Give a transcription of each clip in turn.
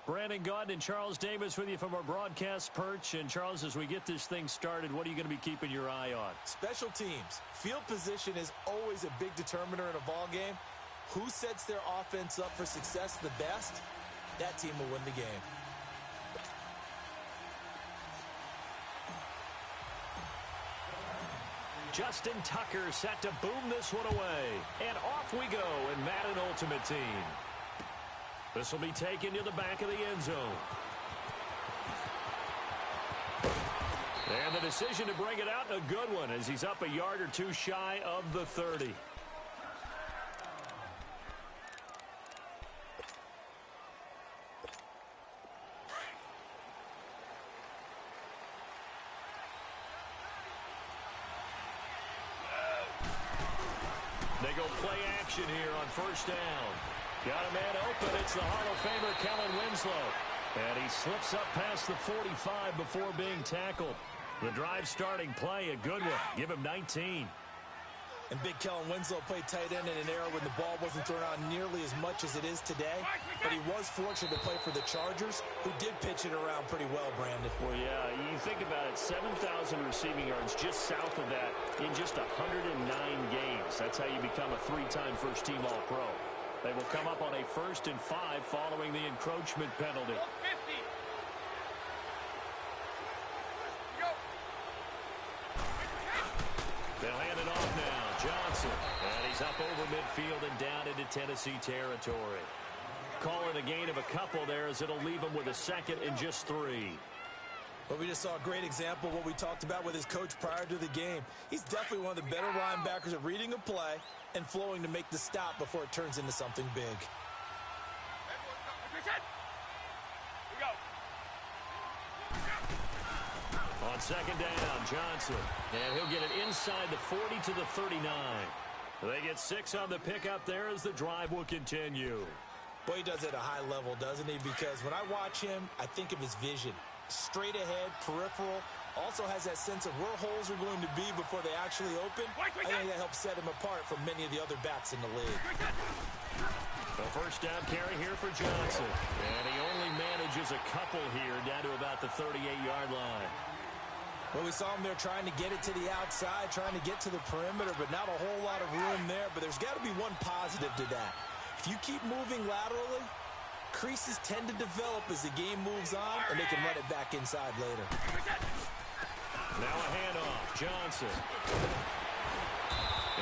Brandon Gaudin and Charles Davis with you from our broadcast perch. And, Charles, as we get this thing started, what are you going to be keeping your eye on? Special teams. Field position is always a big determiner in a ball game. Who sets their offense up for success the best, that team will win the game. Justin Tucker set to boom this one away. And off we go in Madden Ultimate Team. This will be taken to the back of the end zone. And the decision to bring it out, a good one, as he's up a yard or two shy of the 30. They go play action here on first down. Got a man open. It's the Hall of Famer, Kellen Winslow. And he slips up past the 45 before being tackled. The drive starting play, a good one. Give him 19. And big Kellen Winslow played tight end in an era when the ball wasn't thrown out nearly as much as it is today. But he was fortunate to play for the Chargers, who did pitch it around pretty well, Brandon. Well, yeah, you think about it, 7,000 receiving yards just south of that in just 109 games. That's how you become a three-time first-team All-Pro. They will come up on a 1st and 5 following the encroachment penalty. They'll hand it off now. Johnson. And he's up over midfield and down into Tennessee territory. Call it a gain of a couple there as it'll leave him with a 2nd and just 3. But we just saw a great example of what we talked about with his coach prior to the game. He's definitely one of the better linebackers at reading a play and flowing to make the stop before it turns into something big. On 2nd down, Johnson. And he'll get it inside the 40 to the 39. They get 6 on the pickup there as the drive will continue. Boy, he does it at a high level, doesn't he? Because when I watch him, I think of his vision. Straight ahead, peripheral. Also has that sense of where holes are going to be before they actually open. I think that helps set him apart from many of the other backs in the league. The first down carry here for Johnson. And he only manages a couple here down to about the 38-yard line. Well, we saw him there trying to get it to the outside, trying to get to the perimeter, but not a whole lot of room there. But there's got to be one positive to that. If you keep moving laterally, creases tend to develop as the game moves on, and they can run it back inside later. Now a handoff, Johnson.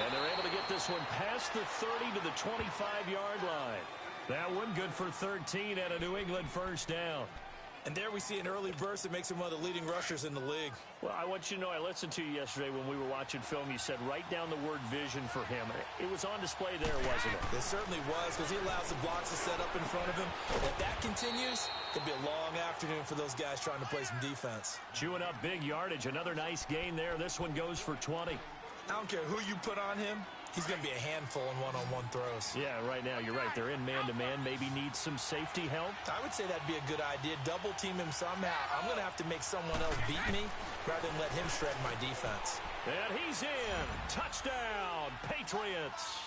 And they're able to get this one past the 30 to the 25-yard line. That one good for 13 and a New England first down. And there we see an early burst that makes him one of the leading rushers in the league. Well, I want you to know, I listened to you yesterday when we were watching film. You said write down the word vision for him. It was on display there, wasn't it? It certainly was, because he allows the blocks to set up in front of him. If that continues, it'll be a long afternoon for those guys trying to play some defense. Chewing up big yardage. Another nice gain there. This one goes for 20. I don't care who you put on him. He's going to be a handful in one-on-one throws. Yeah, right now, you're right. They're in man-to-man. Maybe needs some safety help. I would say that'd be a good idea. Double-team him somehow. I'm going to have to make someone else beat me rather than let him shred my defense. And he's in. Touchdown, Patriots.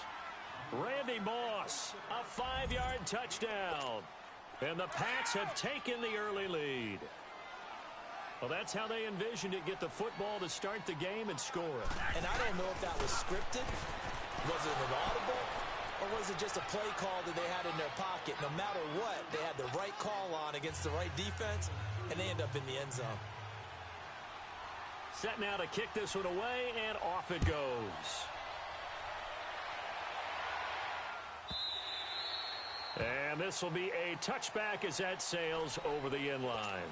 Randy Moss, a 5-yard touchdown. And the Pats have taken the early lead. Well, that's how they envisioned it. Get the football to start the game and score it. And I don't know if that was scripted. Was it an audible? Or was it just a play call that they had in their pocket? No matter what, they had the right call on against the right defense, and they end up in the end zone. Set now to kick this one away, and off it goes. And this will be a touchback as that sails over the end line.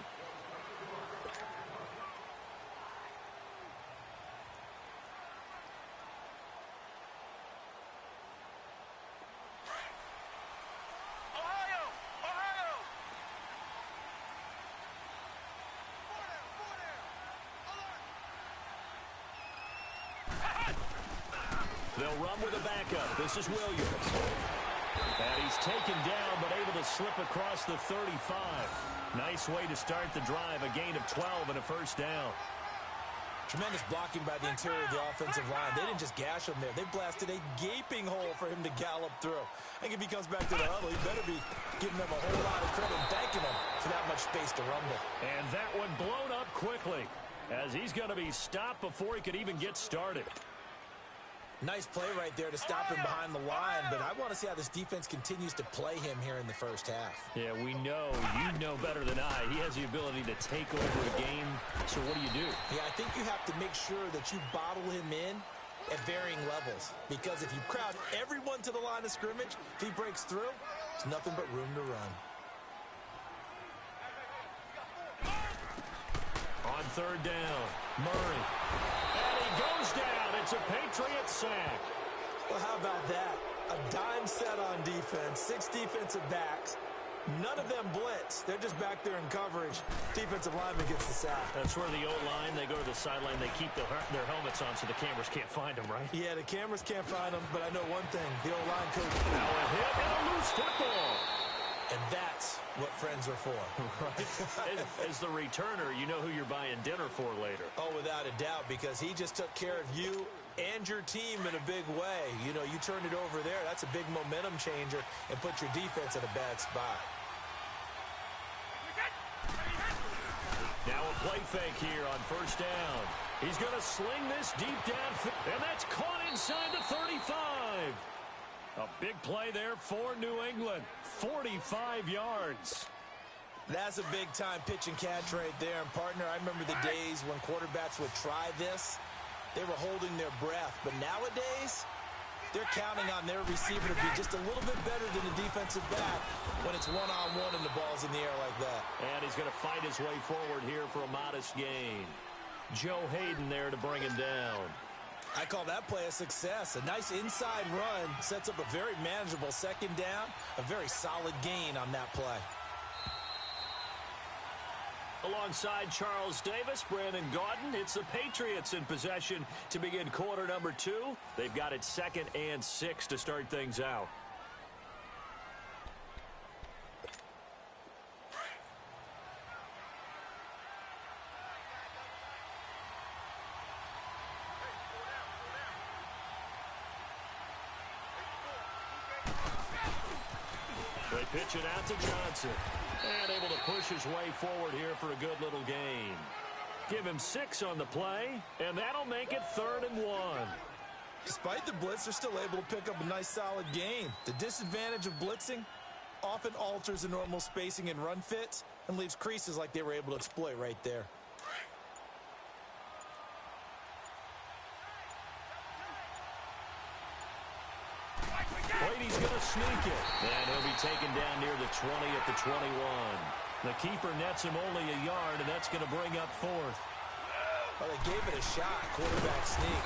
They'll run with a backup. This is Williams. And he's taken down, but able to slip across the 35. Nice way to start the drive. A gain of 12 and a first down. Tremendous blocking by the interior of the offensive line. They didn't just gash him there. They blasted a gaping hole for him to gallop through. I think if he comes back to the huddle, he better be giving them a whole lot of credit and thanking them for that much space to rumble. And that one blown up quickly as he's going to be stopped before he could even get started. Nice play right there to stop him behind the line, but I want to see how this defense continues to play him here in the first half. Yeah, we know. You know better than I. He has the ability to take over a game. So what do? Yeah, I think you have to make sure that you bottle him in at varying levels, because if you crowd everyone to the line of scrimmage, if he breaks through, there's nothing but room to run. On third down, Murray. And he goes down. It's a Patriot sack. Well, how about that? A dime set on defense, 6 defensive backs. None of them blitz. They're just back there in coverage. Defensive lineman gets the sack. That's where the O-line, they go to the sideline, they keep their helmets on so the cameras can't find them, right? Yeah, the cameras can't find them, but I know one thing. The O-line coach. Now a hit and a loose football. And that's what friends are for. Right. As the returner, you know who you're buying dinner for later. Oh, without a doubt, because he just took care of you and your team in a big way. You know, you turned it over there. That's a big momentum changer and put your defense in a bad spot. Now a play fake here on first down. He's going to sling this deep down, and that's caught inside the 35. A big play there for New England. 45 yards. That's a big-time pitch and catch right there. And, partner, I remember the days when quarterbacks would try this. They were holding their breath. But nowadays, they're counting on their receiver to be just a little bit better than the defensive back when it's one-on-one and the ball's in the air like that. And he's going to fight his way forward here for a modest gain. Joe Hayden there to bring him down. I call that play a success. A nice inside run sets up a very manageable second down, a very solid gain on that play. Alongside Charles Davis, Brandon Gaudin, it's the Patriots in possession to begin quarter number 2. They've got it 2nd and 6 to start things out. They pitch it out to Johnson. And able to push his way forward here for a good little gain. Give him 6 on the play, and that'll make it 3rd and 1. Despite the blitz, they're still able to pick up a nice solid gain. The disadvantage of blitzing often alters the normal spacing and run fits and leaves creases like they were able to exploit right there. Brady's going to sneak it. And he'll be taken down near the 20 at the 21. The keeper nets him only a yard, and that's going to bring up 4th. Well, they gave it a shot, quarterback sneak.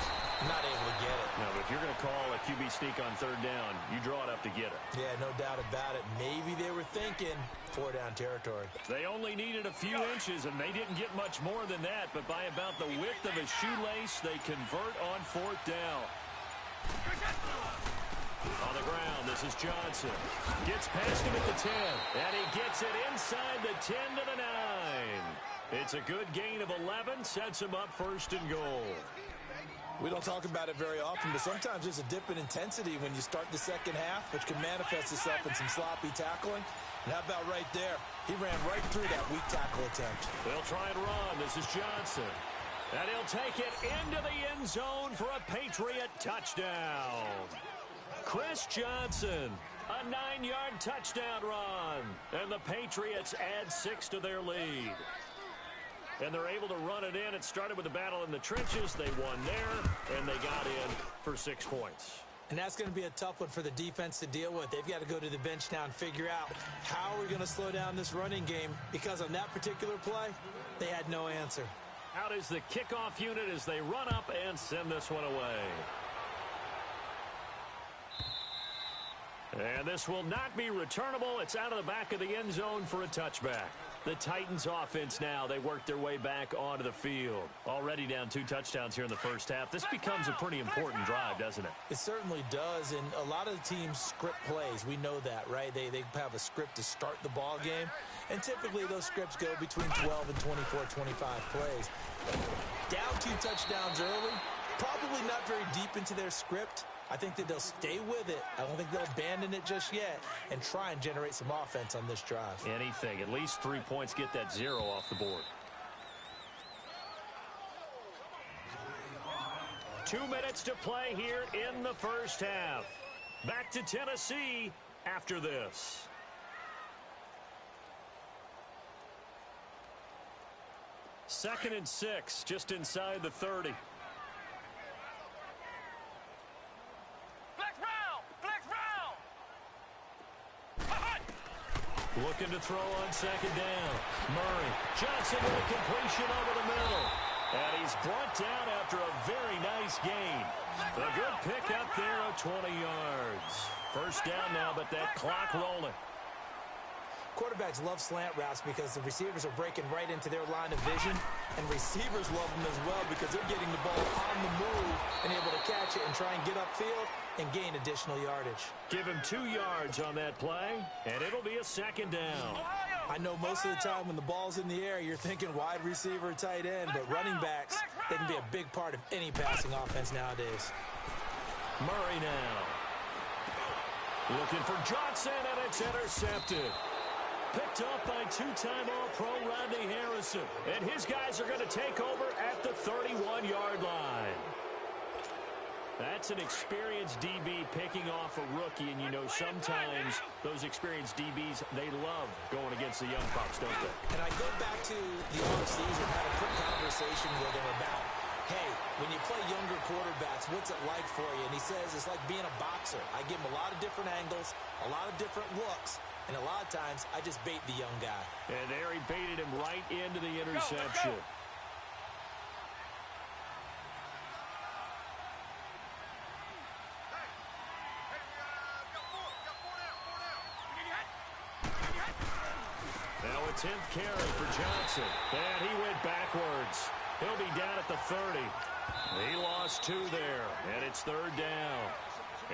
Not able to get it. No, but if you're going to call a QB sneak on 3rd down, you draw it up to get it. Yeah, no doubt about it. Maybe they were thinking 4-down territory. They only needed a few inches, and they didn't get much more than that. But by about the width of a shoelace, they convert on 4th down. On the ground, this is Johnson. Gets past him at the 10, and he gets it inside the 10 to the 9. It's a good gain of 11, sets him up 1st and goal. We don't talk about it very often, but sometimes there's a dip in intensity when you start the second half, which can manifest itself in some sloppy tackling. And how about right there? He ran right through that weak tackle attempt. They'll try and run. This is Johnson. And he'll take it into the end zone for a Patriot touchdown. Chris Johnson, a 9-yard touchdown run. And the Patriots add 6 to their lead. And they're able to run it in. It started with a battle in the trenches. They won there, and they got in for 6 points. And that's going to be a tough one for the defense to deal with. They've got to go to the bench now and figure out how we're going to slow down this running game, because on that particular play, they had no answer. Out is the kickoff unit as they run up and send this one away. And this will not be returnable. It's out of the back of the end zone for a touchback. The Titans offense now, they work their way back onto the field. Already down 2 touchdowns here in the first half. This becomes a pretty important drive, doesn't it? It certainly does, and a lot of the teams script plays. We know that, right? They have a script to start the ball game, and typically those scripts go between 12 and 24, 25 plays. Down 2 touchdowns early, probably not very deep into their script. I think that they'll stay with it. I don't think they'll abandon it just yet and try and generate some offense on this drive. Anything. At least 3 points, get that 0 off the board. 2 minutes to play here in the first half. Back to Tennessee after this. Second and 6, just inside the 30. Looking to throw on second down. Murray. Johnson with a completion over the middle. And he's brought down after a very nice gain. A good pickup there of 20 yards. First down now, but that clock rolling. Quarterbacks love slant routes because the receivers are breaking right into their line of vision, and receivers love them as well because they're getting the ball on the move and able to catch it and try and get upfield and gain additional yardage. Give him 2 yards on that play, and it'll be a second down. I know most of the time when the ball's in the air, you're thinking wide receiver, tight end, but running backs, they can be a big part of any passing offense nowadays. Murray now. Looking for Johnson, and it's intercepted. Picked up by 2-time All-Pro Rodney Harrison. And his guys are going to take over at the 31-yard line. That's an experienced DB picking off a rookie, and you know sometimes those experienced DBs, they love going against the young pups, don't they? And I go back to the offseason, had a quick conversation with him about, hey, when you play younger quarterbacks, what's it like for you? And he says it's like being a boxer. I give him a lot of different angles, a lot of different looks, and a lot of times I just bait the young guy. And there he baited him right into the interception. Go. Now a 10th carry for Johnson. And he went backwards. He'll be down at the 30. He lost 2 there, and it's third down.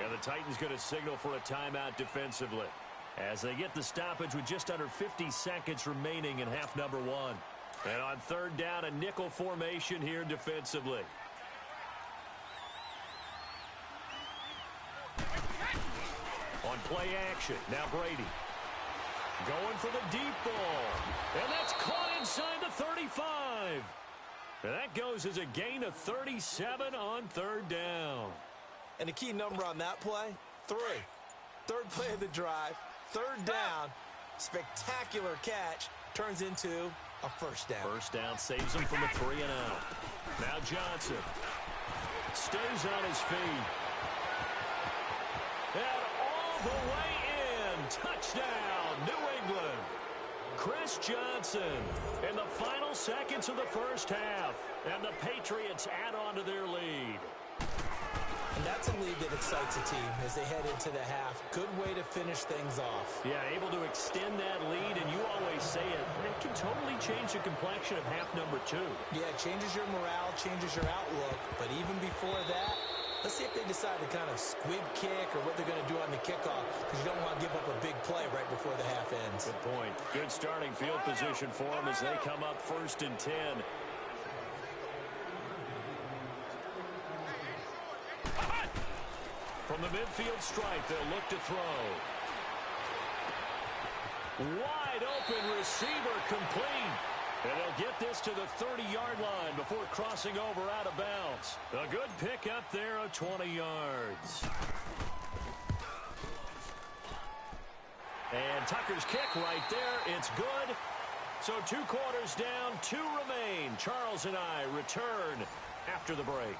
And the Titans going to signal for a timeout defensively as they get the stoppage with just under 50 seconds remaining in half number 1. And on third down, a nickel formation here defensively. On play action, now Brady. Going for the deep ball. And that's caught inside the 35. And that goes as a gain of 37 on third down. And the key number on that play, 3. Third play of the drive, third down, spectacular catch, turns into a first down. First down saves him from a 3 and out. Now Johnson stays on his feet. And all the way in. Touchdown, New England. Chris Johnson in the final seconds of the first half. And the Patriots add on to their lead. And that's a lead that excites a team as they head into the half. Good way to finish things off. Yeah, able to extend that lead, and you always say it can totally change the complexion of half number 2. Yeah, it changes your morale, changes your outlook. But even before that, let's see if they decide to kind of squib kick or what they're going to do on the kickoff, because you don't want to give up a big play right before the half ends. Good point. Good starting field position for them as they come up 1st and 10. From the midfield stripe, they'll look to throw. Wide open receiver complete. And they'll get this to the 30-yard line before crossing over out of bounds. A good pick up there of 20 yards. And Tucker's kick right there. It's good. So 2 quarters down, 2 remain. Charles and I return after the break.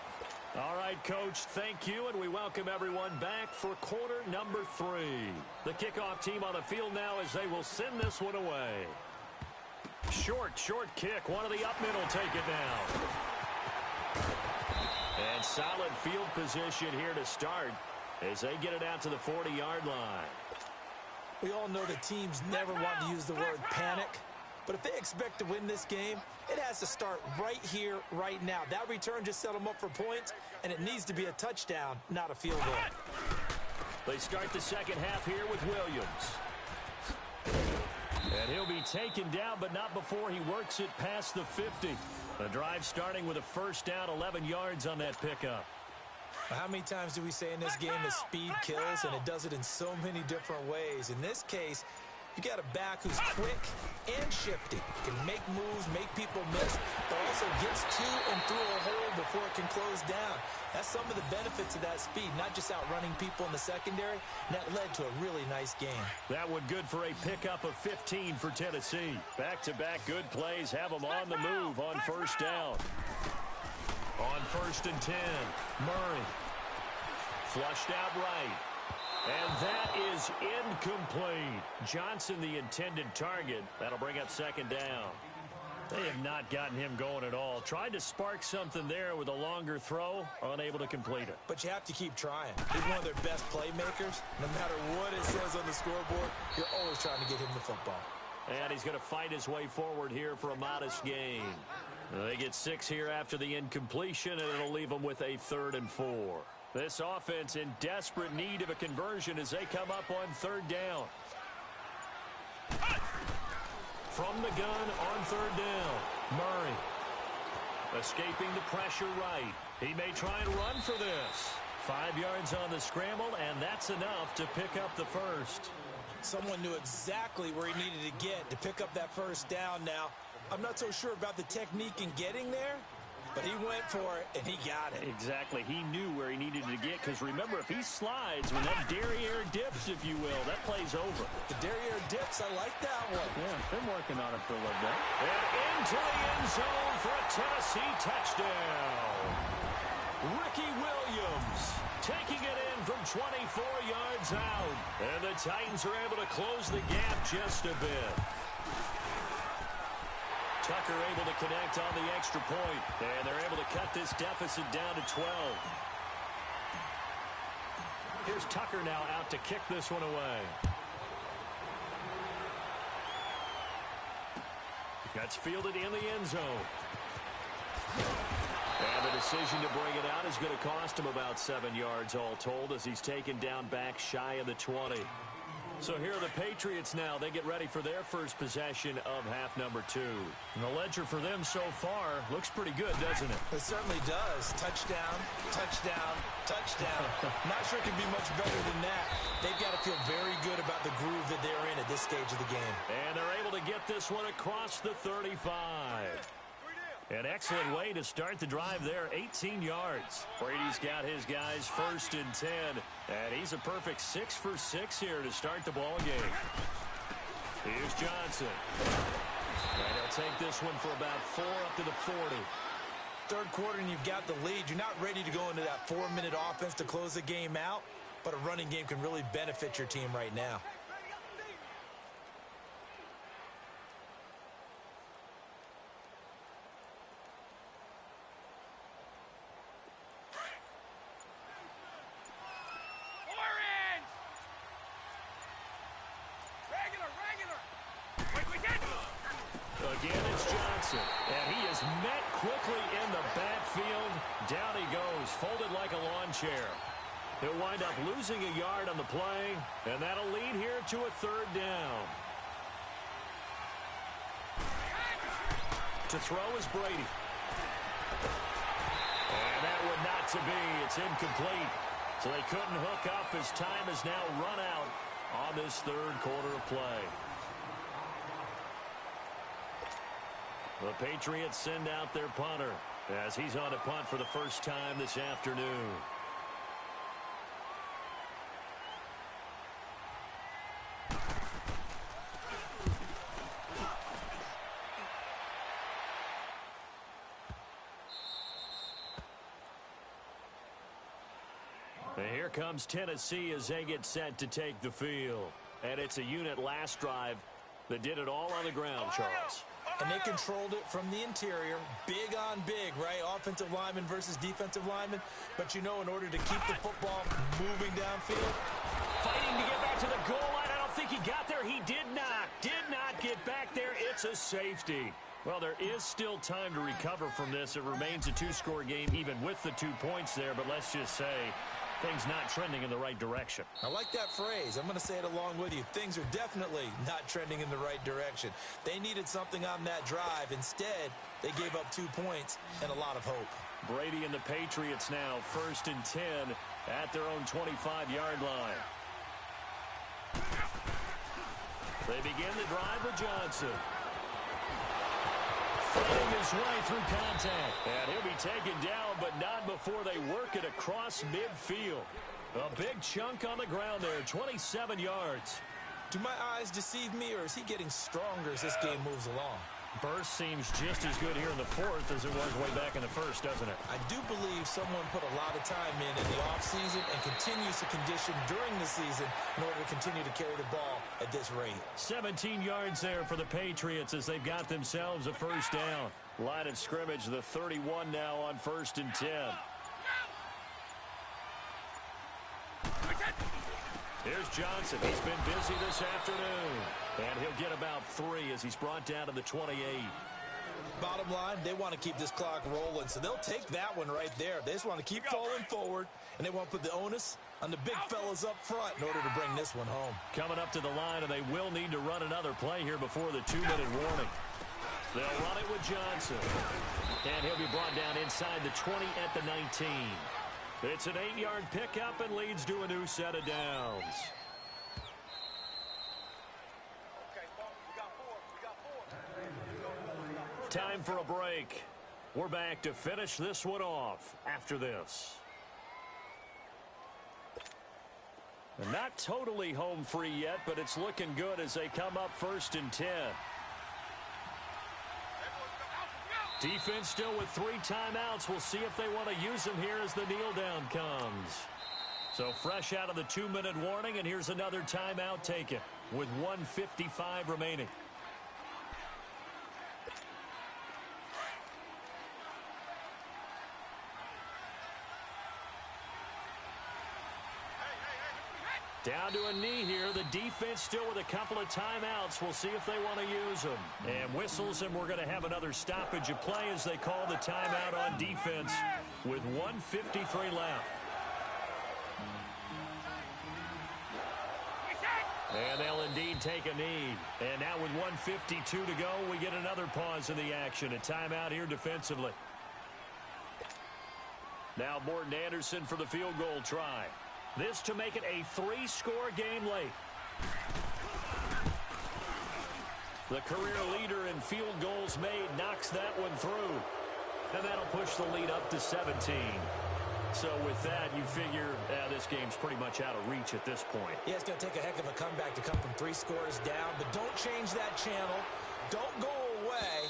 All right, Coach, thank you, and we welcome everyone back for quarter number 3. The kickoff team on the field now as they will send this one away. Short kick. One of the up middle take it now. And solid field position here to start as they get it out to the 40-yard line. We all know the teams never want to use the word panic, But if they expect to win this game, it has to start right here, right now. That return just set them up for points, and it needs to be a touchdown, not a field goal. They start the second half here with Williams. And he'll be taken down, but not before he works it past the 50. The drive starting with a first down, 11 yards on that pickup. How many times do we say in this game that speed kills, and it does it in so many different ways? In this case, you got a back who's quick and shifty, can make moves, make people miss, but also gets to and through a hole before it can close down. That's some of the benefits of that speed, not just outrunning people in the secondary, and that led to a really nice game. That one good for a pickup of 15 for Tennessee. Back-to-back good plays have them on the move on first down. On 1st and 10, Murray. Flushed out right. And that is incomplete. Johnson, the intended target. That'll bring up second down. They have not gotten him going at all. Tried to spark something there with a longer throw, unable to complete it. But you have to keep trying. He's one of their best playmakers. No matter what it says on the scoreboard, you're always trying to get him the football. And he's going to fight his way forward here for a modest gain. They get 6 here after the incompletion, and it'll leave them with a 3rd and 4. This offense in desperate need of a conversion as they come up on 3rd down. From the gun on 3rd down, Murray. Escaping the pressure right. He may try and run for this. 5 yards on the scramble, and that's enough to pick up the first. Someone knew exactly where he needed to get to pick up that first down now. I'm not so sure about the technique in getting there, but he went for it, and he got it. Exactly. He knew where he needed to get, because remember, if he slides, when that derriere dips, if you will, that play's over. The derriere dips, I like that one. Yeah, been working on it for a little bit. And into the end zone for a Tennessee touchdown. Ricky Williams taking it in from 24 yards out. And the Titans are able to close the gap just a bit. Tucker able to connect on the extra point, and they're able to cut this deficit down to 12. Here's Tucker now out to kick this one away. That's fielded in the end zone. And the decision to bring it out is going to cost him about 7 yards all told as he's taken down back shy of the 20. So here are the Patriots now. They get ready for their first possession of half number 2. And the ledger for them so far looks pretty good, doesn't it? It certainly does. Touchdown, touchdown, touchdown. Not sure it can be much better than that. They've got to feel very good about the groove that they're in at this stage of the game. And they're able to get this one across the 35. An excellent way to start the drive there, 18 yards. Brady's got his guys 1st and 10, and he's a perfect 6 for 6 here to start the ball game. Here's Johnson. And he'll take this one for about 4 up to the 40. Third quarter and you've got the lead. You're not ready to go into that 4-minute offense to close the game out, but a running game can really benefit your team right now. Again, it's Johnson, and he is met quickly in the backfield. Down he goes, folded like a lawn chair. He'll wind up losing a yard on the play, and that'll lead here to a 3rd down. To throw is Brady. And that would not to be. It's incomplete. So they couldn't hook up as time has now run out on this 3rd quarter of play. The Patriots send out their punter as he's on a punt for the first time this afternoon. And here comes Tennessee as they get set to take the field. And it's a unit last drive that did it all on the ground, Charles. And they controlled it from the interior. Big on big, right? Offensive lineman versus defensive lineman. But you know, in order to keep the football moving downfield. Fighting to get back to the goal line. I don't think he got there. He did not get back there. It's a safety. Well, there is still time to recover from this. It remains a two-score game even with the 2 points there, but let's just say things not trending in the right direction. I like that phrase. I'm going to say it along with you. Things are definitely not trending in the right direction. They needed something on that drive. Instead, they gave up 2 points and a lot of hope. Brady and the Patriots now 1st and 10 at their own 25-yard line. They begin the drive with Johnson. Fighting his way through contact. And he'll be taken down, but not before they work it across midfield. A big chunk on the ground there, 27 yards. Do my eyes deceive me, or is he getting stronger as this game moves along? Burst seems just as good here in the 4th as it was way back in the 1st, doesn't it? I do believe someone put a lot of time in the offseason and continues to condition during the season in order to continue to carry the ball at this rate. 17 yards there for the Patriots as they've got themselves a first down. Line of scrimmage, the 31 now on 1st and 10. Here's Johnson. He's been busy this afternoon. And he'll get about 3 as he's brought down to the 28. Bottom line, they want to keep this clock rolling, so they'll take that one right there. They just want to keep falling forward, and they want to put the onus on the big fellas up front in order to bring this one home. Coming up to the line, and they will need to run another play here before the 2-minute warning. They'll run it with Johnson. And he'll be brought down inside the 20 at the 19. It's an 8-yard pickup and leads to a new set of downs. Time for a break. We're back to finish this one off after this. And not totally home free yet, but it's looking good as they come up 1st and 10. Defense still with 3 timeouts. We'll see if they want to use them here as the kneel down comes. So fresh out of the 2-minute warning, and here's another timeout taken with 1:55 remaining. Down to a knee here. The defense still with a couple of timeouts. We'll see if they want to use them. And whistles, and we're going to have another stoppage of play as they call the timeout on defense with 1:53 left. And they'll indeed take a knee. And now with 1:52 to go, we get another pause in the action. A timeout here defensively. Now Morton Anderson for the field goal try. This to make it a 3-score game late. The career leader in field goals made knocks that one through. And that'll push the lead up to 17. So with that, you figure this game's pretty much out of reach at this point. Yeah, it's going to take a heck of a comeback to come from 3 scores down. But don't change that channel. Don't go away.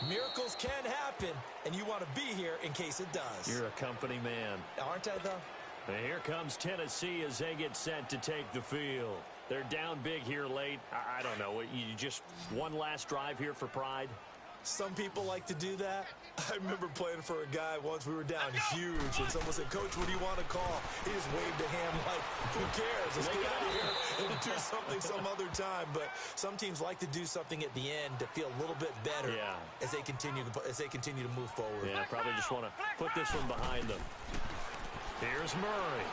Miracles can happen, and you want to be here in case it does. You're a company man. Aren't I, though? And here comes Tennessee as they get set to take the field. They're down big here late. I don't know. You just one last drive here for pride? Some people like to do that. I remember playing for a guy once. We were down huge, and someone said, "Coach, what do you want to call?" He just waved a hand like, who cares? Let's get out of here and do something some other time. But some teams like to do something at the end to feel a little bit better as they continue to move forward. Yeah, probably just want to put this one behind them. Here's Murray.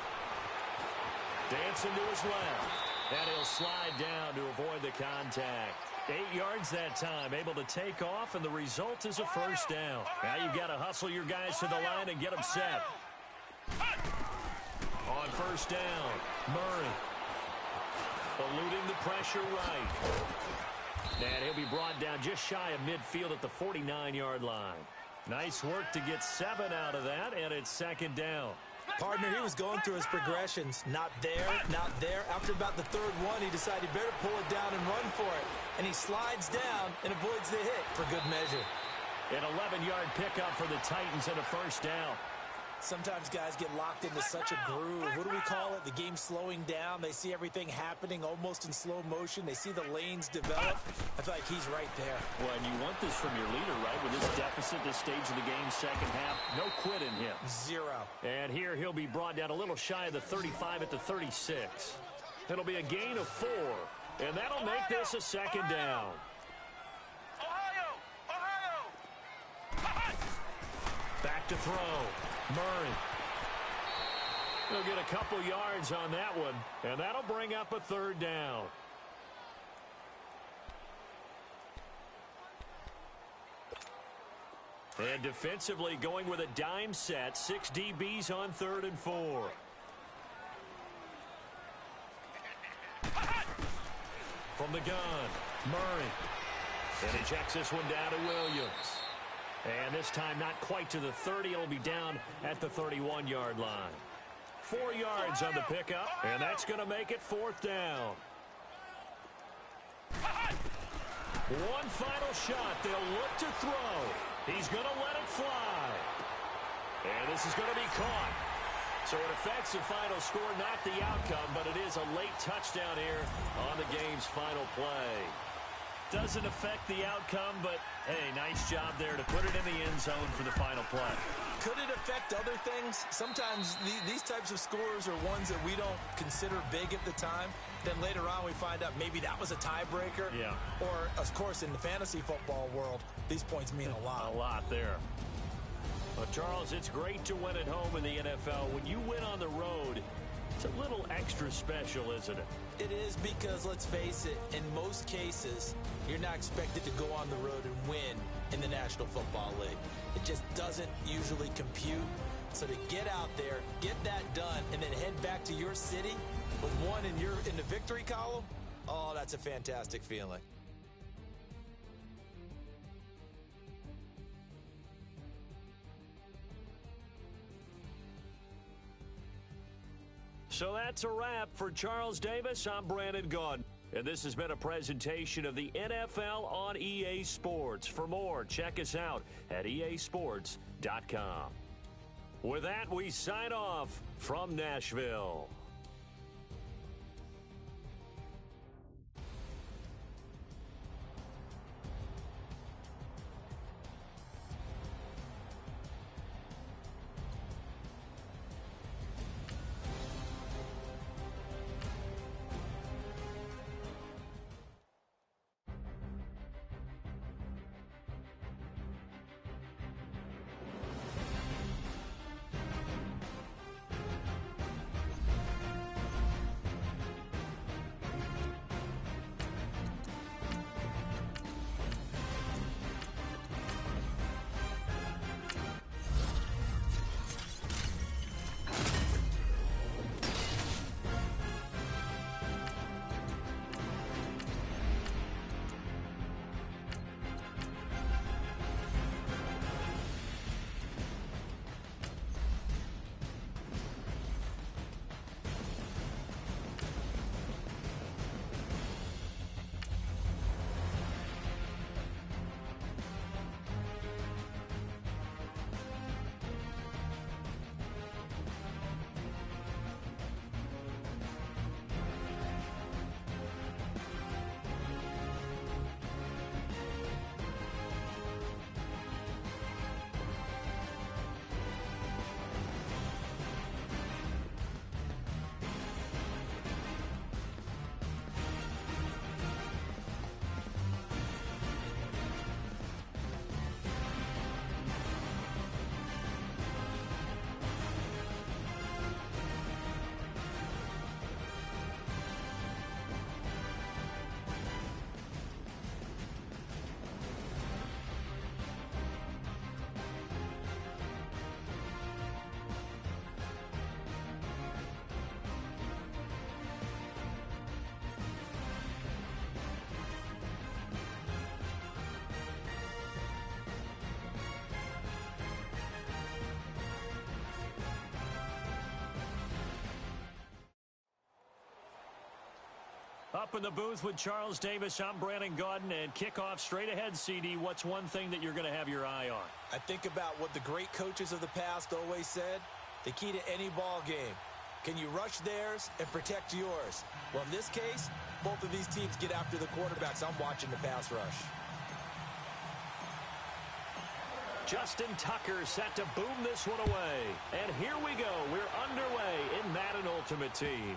Dancing to his left. And he'll slide down to avoid the contact. 8 yards that time, able to take off, and the result is a first down. Now you've got to hustle your guys to the line and get them set. On first down, Murray. Eluding the pressure right. And he'll be brought down just shy of midfield at the 49-yard line. Nice work to get 7 out of that, and it's 2nd down. Partner, he was going through his progressions. Not there, not there. After about the 3rd one, he decided he better pull it down and run for it. And he slides down and avoids the hit for good measure. An 11-yard pickup for the Titans and a first down. Sometimes guys get locked into such a groove. What do we call it? The game slowing down. They see everything happening almost in slow motion. They see the lanes develop. I feel like he's right there. Well, and you want this from your leader, right? With this deficit, this stage of the game, second half, no quit in him. 0. And here he'll be brought down a little shy of the 35 at the 36. It'll be a gain of 4, and that'll make this a 2nd down. back to throw. Murray. He'll get a couple yards on that one, and that'll bring up a third down. And defensively going with a dime set. 6 DBs on 3rd and 4. From the gun, Murray. And he checks this one down to Williams. And this time not quite to the 30. It'll be down at the 31-yard line. 4 yards on the pickup, and that's going to make it 4th down. One final shot. They'll look to throw. He's going to let it fly. And this is going to be caught. So it affects the final score, not the outcome, but it is a late touchdown here on the game's final play. Doesn't affect the outcome, but, hey, nice job there to put it in the end zone for the final play. Could it affect other things? Sometimes these types of scores are ones that we don't consider big at the time. Then later on we find out maybe that was a tiebreaker. Yeah. Or, of course, in the fantasy football world, these points mean a lot. A lot there. Well, Charles, it's great to win at home in the NFL. When you win on the road, it's a little extra special, isn't it? It is because, let's face it, in most cases, you're not expected to go on the road and win in the National Football League. It just doesn't usually compute. So to get out there, get that done, and then head back to your city with one in the victory column, oh, that's a fantastic feeling. So that's a wrap for Charles Davis. I'm Brandon Gaudin. And this has been a presentation of the NFL on EA Sports. For more, check us out at easports.com. With that, we sign off from Nashville. Up in the booth with Charles Davis, I'm Brandon Gaudin, and kickoff straight ahead, CD. What's one thing that you're going to have your eye on? I think about what the great coaches of the past always said. The key to any ball game. Can you rush theirs and protect yours? Well, in this case, both of these teams get after the quarterbacks. I'm watching the pass rush. Justin Tucker set to boom this one away. And here we go. We're underway in Madden Ultimate Team.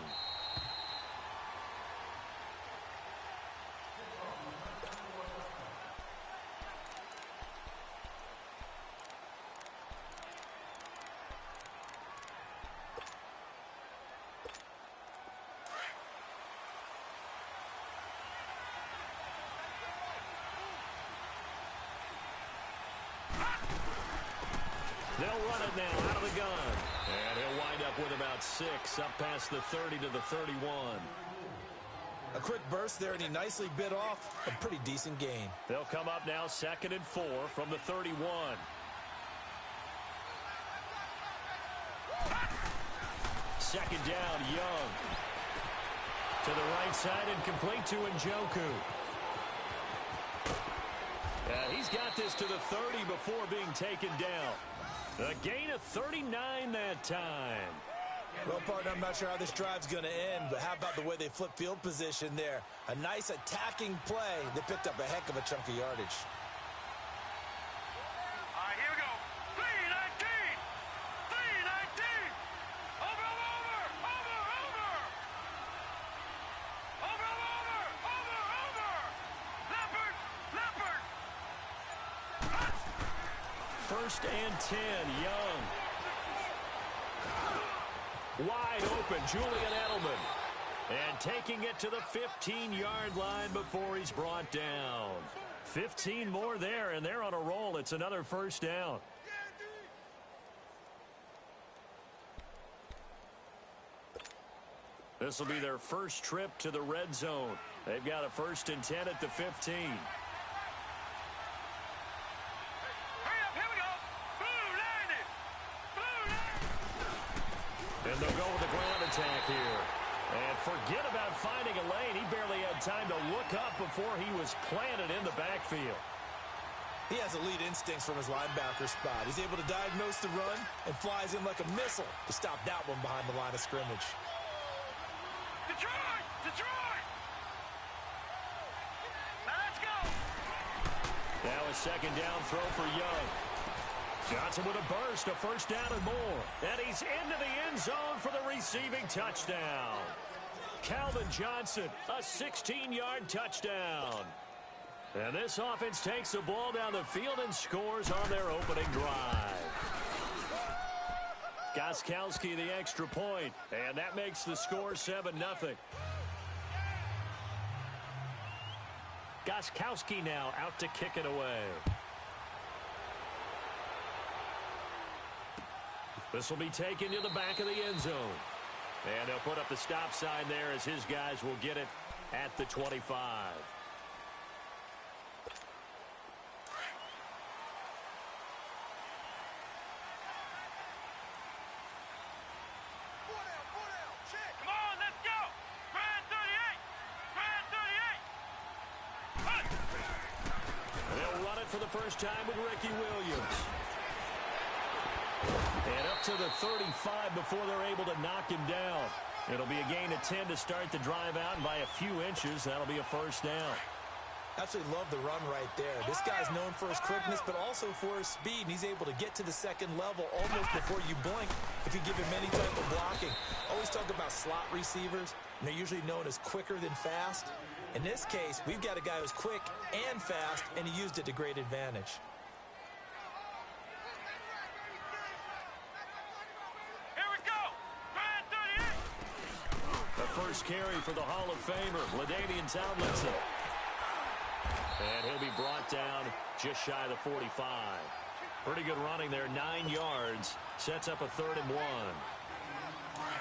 They'll run it now out of the gun. And he'll wind up with about 6, up past the 30 to the 31. A quick burst there, and he nicely bit off a pretty decent gain. They'll come up now 2nd and 4 from the 31. Second down, Young. To the right side and complete to Njoku. He's got this to the 30 before being taken down. A gain of 39 that time. Well, partner, I'm not sure how this drive's going to end, but how about the way they flip field position there? A nice attacking play that picked up a heck of a chunk of yardage. All right, here we go. 319! 319! Over, over! Over, over! Over, over! Over, over! Leopard! Leopard! First and 10, Young. Wide open, Julian Edelman. And taking it to the 15-yard line before he's brought down. 15 more there, and they're on a roll. It's another first down. This will be their first trip to the red zone. They've got a 1st and 10 at the 15. And they'll go with the ground attack here. And forget about finding a lane. He barely had time to look up before he was planted in the backfield. He has elite instincts from his linebacker spot. He's able to diagnose the run and flies in like a missile to stop that one behind the line of scrimmage. Detroit! Detroit! Now let's go! Now a second down throw for Young. Johnson with a burst, a first down and more. And he's into the end zone for the receiving touchdown. Calvin Johnson, a 16-yard touchdown. And this offense takes the ball down the field and scores on their opening drive. Gostkowski the extra point, and that makes the score 7-0. Gostkowski now out to kick it away. This will be taken to the back of the end zone. And they'll put up the stop sign there as his guys will get it at the 25. Come on, let's go! Brand 38! Brand 38! They'll run it for the first time with Ricky Williams. And up to the 35 before they're able to knock him down. It'll be a gain of 10 to start the drive out, and by a few inches, that'll be a first down. Absolutely love the run right there. This guy's known for his quickness, but also for his speed, and he's able to get to the second level almost before you blink if you give him any type of blocking. Always talk about slot receivers, and they're usually known as quicker than fast. In this case, we've got a guy who's quick and fast, and he used it to great advantage. First carry for the Hall of Famer, LaDainian Tomlinson. And he'll be brought down just shy of the 45. Pretty good running there, 9 yards. Sets up a 3rd and 1.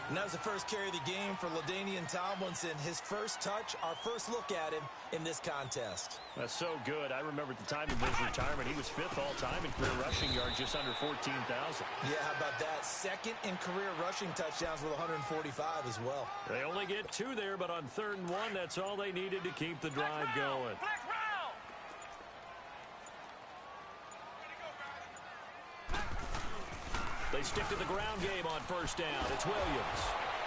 And that was the first carry of the game for LaDainian Tomlinson. His first touch, our first look at him in this contest. That's so good. I remember at the time of his retirement, he was 5th all-time in career rushing yards, just under 14,000. Yeah, how about that? 2nd in career rushing touchdowns with 145 as well. They only get 2 there, but on 3rd and 1, that's all they needed to keep the drive going. They stick to the ground game on first down. It's Williams.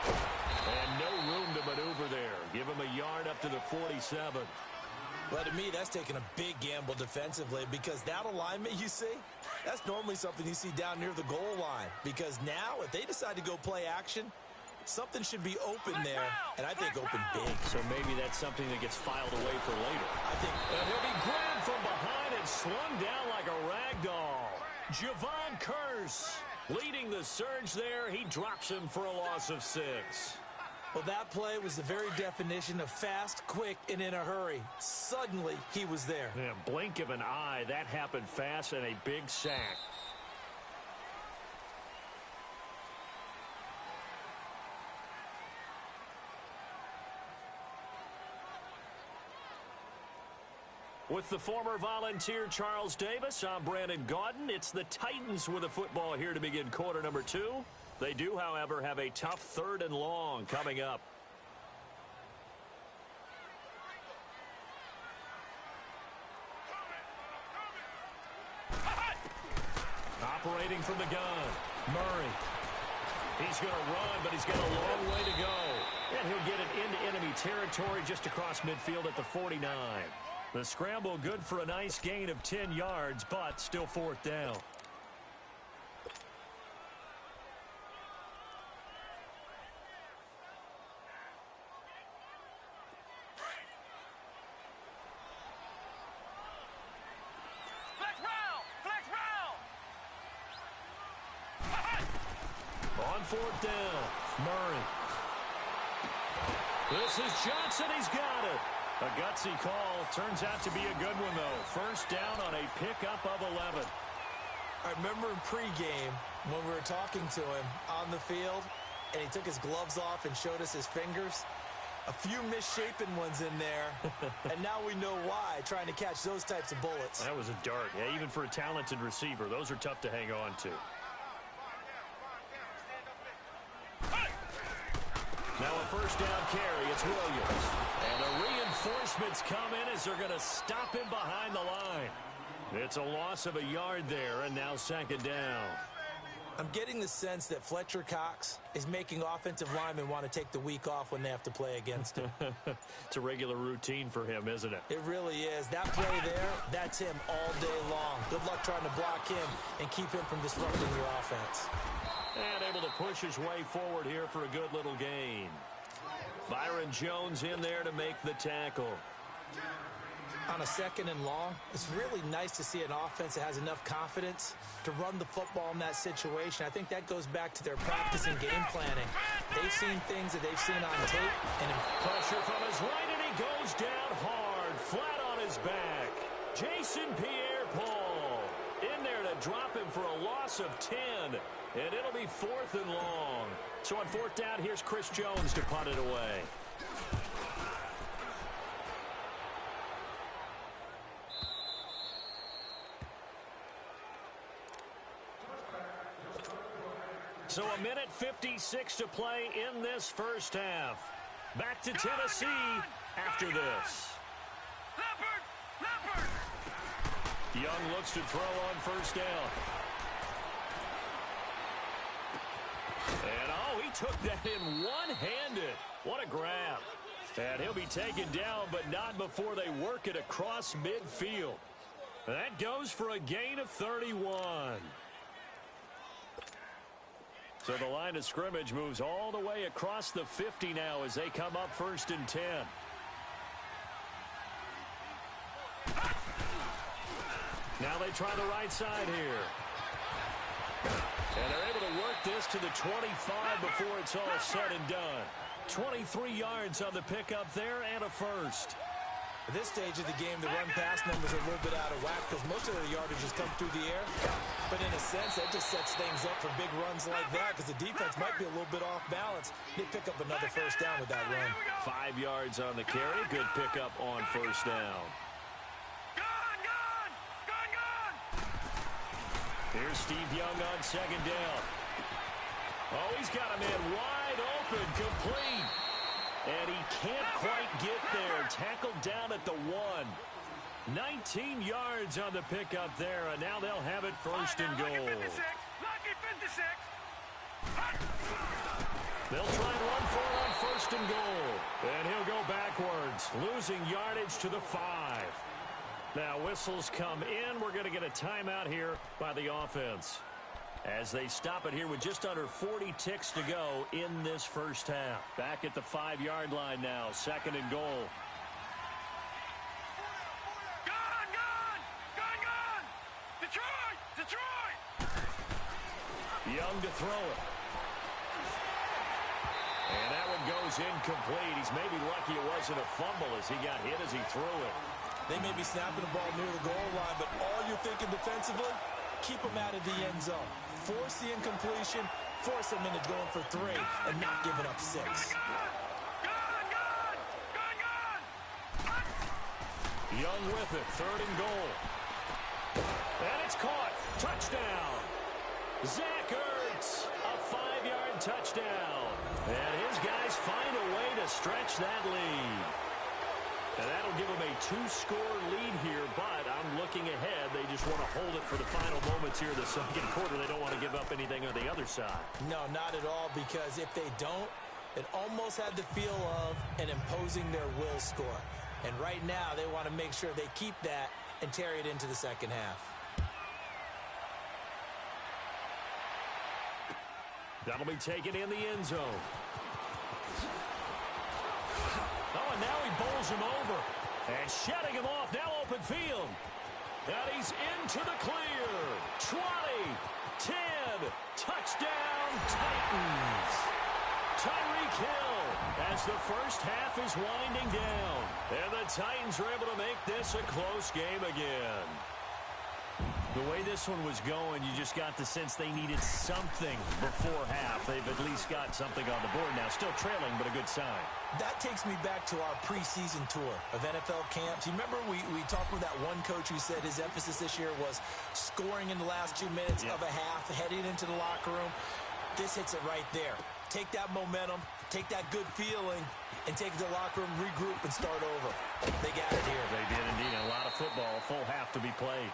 And no room to maneuver there. Give him a yard up to the 47. Well, to me, that's taking a big gamble defensively because that alignment you see, that's normally something you see down near the goal line. Because now, if they decide to go play action, something should be open there, and I think open big. So maybe that's something that gets filed away for later. I think. And he'll be grabbed from behind and slung down like a rag doll. Javon Curse leading the surge there. He drops him for a loss of 6. Well, that play was the very definition of fast, quick, and in a hurry. Suddenly, he was there. Yeah, blink of an eye. That happened fast and a big sack. With the former Volunteer Charles Davis, I'm Brandon Gaudin. It's the Titans with the football here to begin quarter number 2. They do, however, have a tough 3rd and long coming up. Operating from the gun, Murray. He's going to run, but he's got a long way to go. And he'll get it into enemy territory just across midfield at the 49. The scramble good for a nice gain of 10 yards, but still 4th down. On 4th down, Murray. This is Johnson. He's got it. A gutsy call. Turns out to be a good one, though. 1st down on a pickup of 11. I remember in pregame when we were talking to him on the field, and he took his gloves off and showed us his fingers. A few misshapen ones in there, and now we know why, trying to catch those types of bullets. That was a dart. Yeah, even for a talented receiver, those are tough to hang on to. Now a 1st down carry. It's Williams. And the reinforcements come in as they're going to stop him behind the line. It's a loss of a yard there, and now 2nd down. I'm getting the sense that Fletcher Cox is making offensive linemen want to take the week off when they have to play against him. It's a regular routine for him, isn't it? It really is. That play there, that's him all day long. Good luck trying to block him and keep him from disrupting your offense. And able to push his way forward here for a good little gain. Byron Jones in there to make the tackle. On a 2nd and long, it's really nice to see an offense that has enough confidence to run the football in that situation. I think that goes back to their practice and game planning. They've seen things that they've seen on tape. And pressure from his right, and he goes down hard, flat on his back. Jason Pierre-Paul in there to drop him for a loss of 10. And it'll be 4th and long. So on 4th down, here's Chris Jones to punt it away. So a minute 56 to play in this 1st half. Back to Tennessee after this. Leopard! Young looks to throw on 1st down. And, oh, he took that in one-handed. What a grab. And he'll be taken down, but not before they work it across midfield. That goes for a gain of 31. So the line of scrimmage moves all the way across the 50 now as they come up 1st and 10. Now they try the right side here. And they're able to work this to the 25 before it's all said and done. 23 yards on the pickup there and a 1st. At this stage of the game, the run-pass numbers are a little bit out of whack because most of their yardage has come through the air. But in a sense, that just sets things up for big runs like that because the defense might be a little bit off balance. They pick up another 1st down with that run. 5 yards on the carry. Good pickup on 1st down. Gone! Here's Steve Young on 2nd down. Oh, he's got a man wide open, complete. And he can't quite get there. Tackled down at the 1. 19 yards on the pickup there, and now they'll have it 1st and goal. Lucky 56. They'll try and run for it on 1st and goal. And he'll go backwards, losing yardage to the 5. Now whistles come in. We're going to get a timeout here by the offense as they stop it here with just under 40 ticks to go in this 1st half. Back at the 5-yard line now, 2nd and goal. Gone! Detroit! Young to throw it. And that one goes incomplete. He's maybe lucky it wasn't a fumble as he got hit as he threw it. They may be snapping the ball near the goal line, but all you're thinking defensively, keep them out of the end zone. Force the incompletion, force them into going for 3, and not giving up 6. Young with it, 3rd and goal. And it's caught. Touchdown. Zach Ertz, a 5-yard touchdown. And his guys find a way to stretch that lead. And that'll give them a 2-score lead here, but I'm looking ahead. They just want to hold it for the final moments here in the second quarter. They don't want to give up anything on the other side. No, not at all, because if they don't, it almost had the feel of an imposing their will score. And right now, they want to make sure they keep that and carry it into the second half. That'll be taken in the end zone. Oh, and now he bowls him over. And shutting him off, now open field. And he's into the clear. 20, 10, touchdown Titans. Tyreek Hill as the first half is winding down. And the Titans are able to make this a close game again. The way this one was going, you just got the sense they needed something before half. They've at least got something on the board now. Still trailing, but a good sign. That takes me back to our preseason tour of NFL camps. You remember we talked with that one coach who said his emphasis this year was scoring in the last 2 minutes of a half, heading into the locker room. This hits it right there. Take that momentum, take that good feeling, and take it to the locker room, regroup, and start over. They got it here. They did indeed. A lot of football, a full half to be played.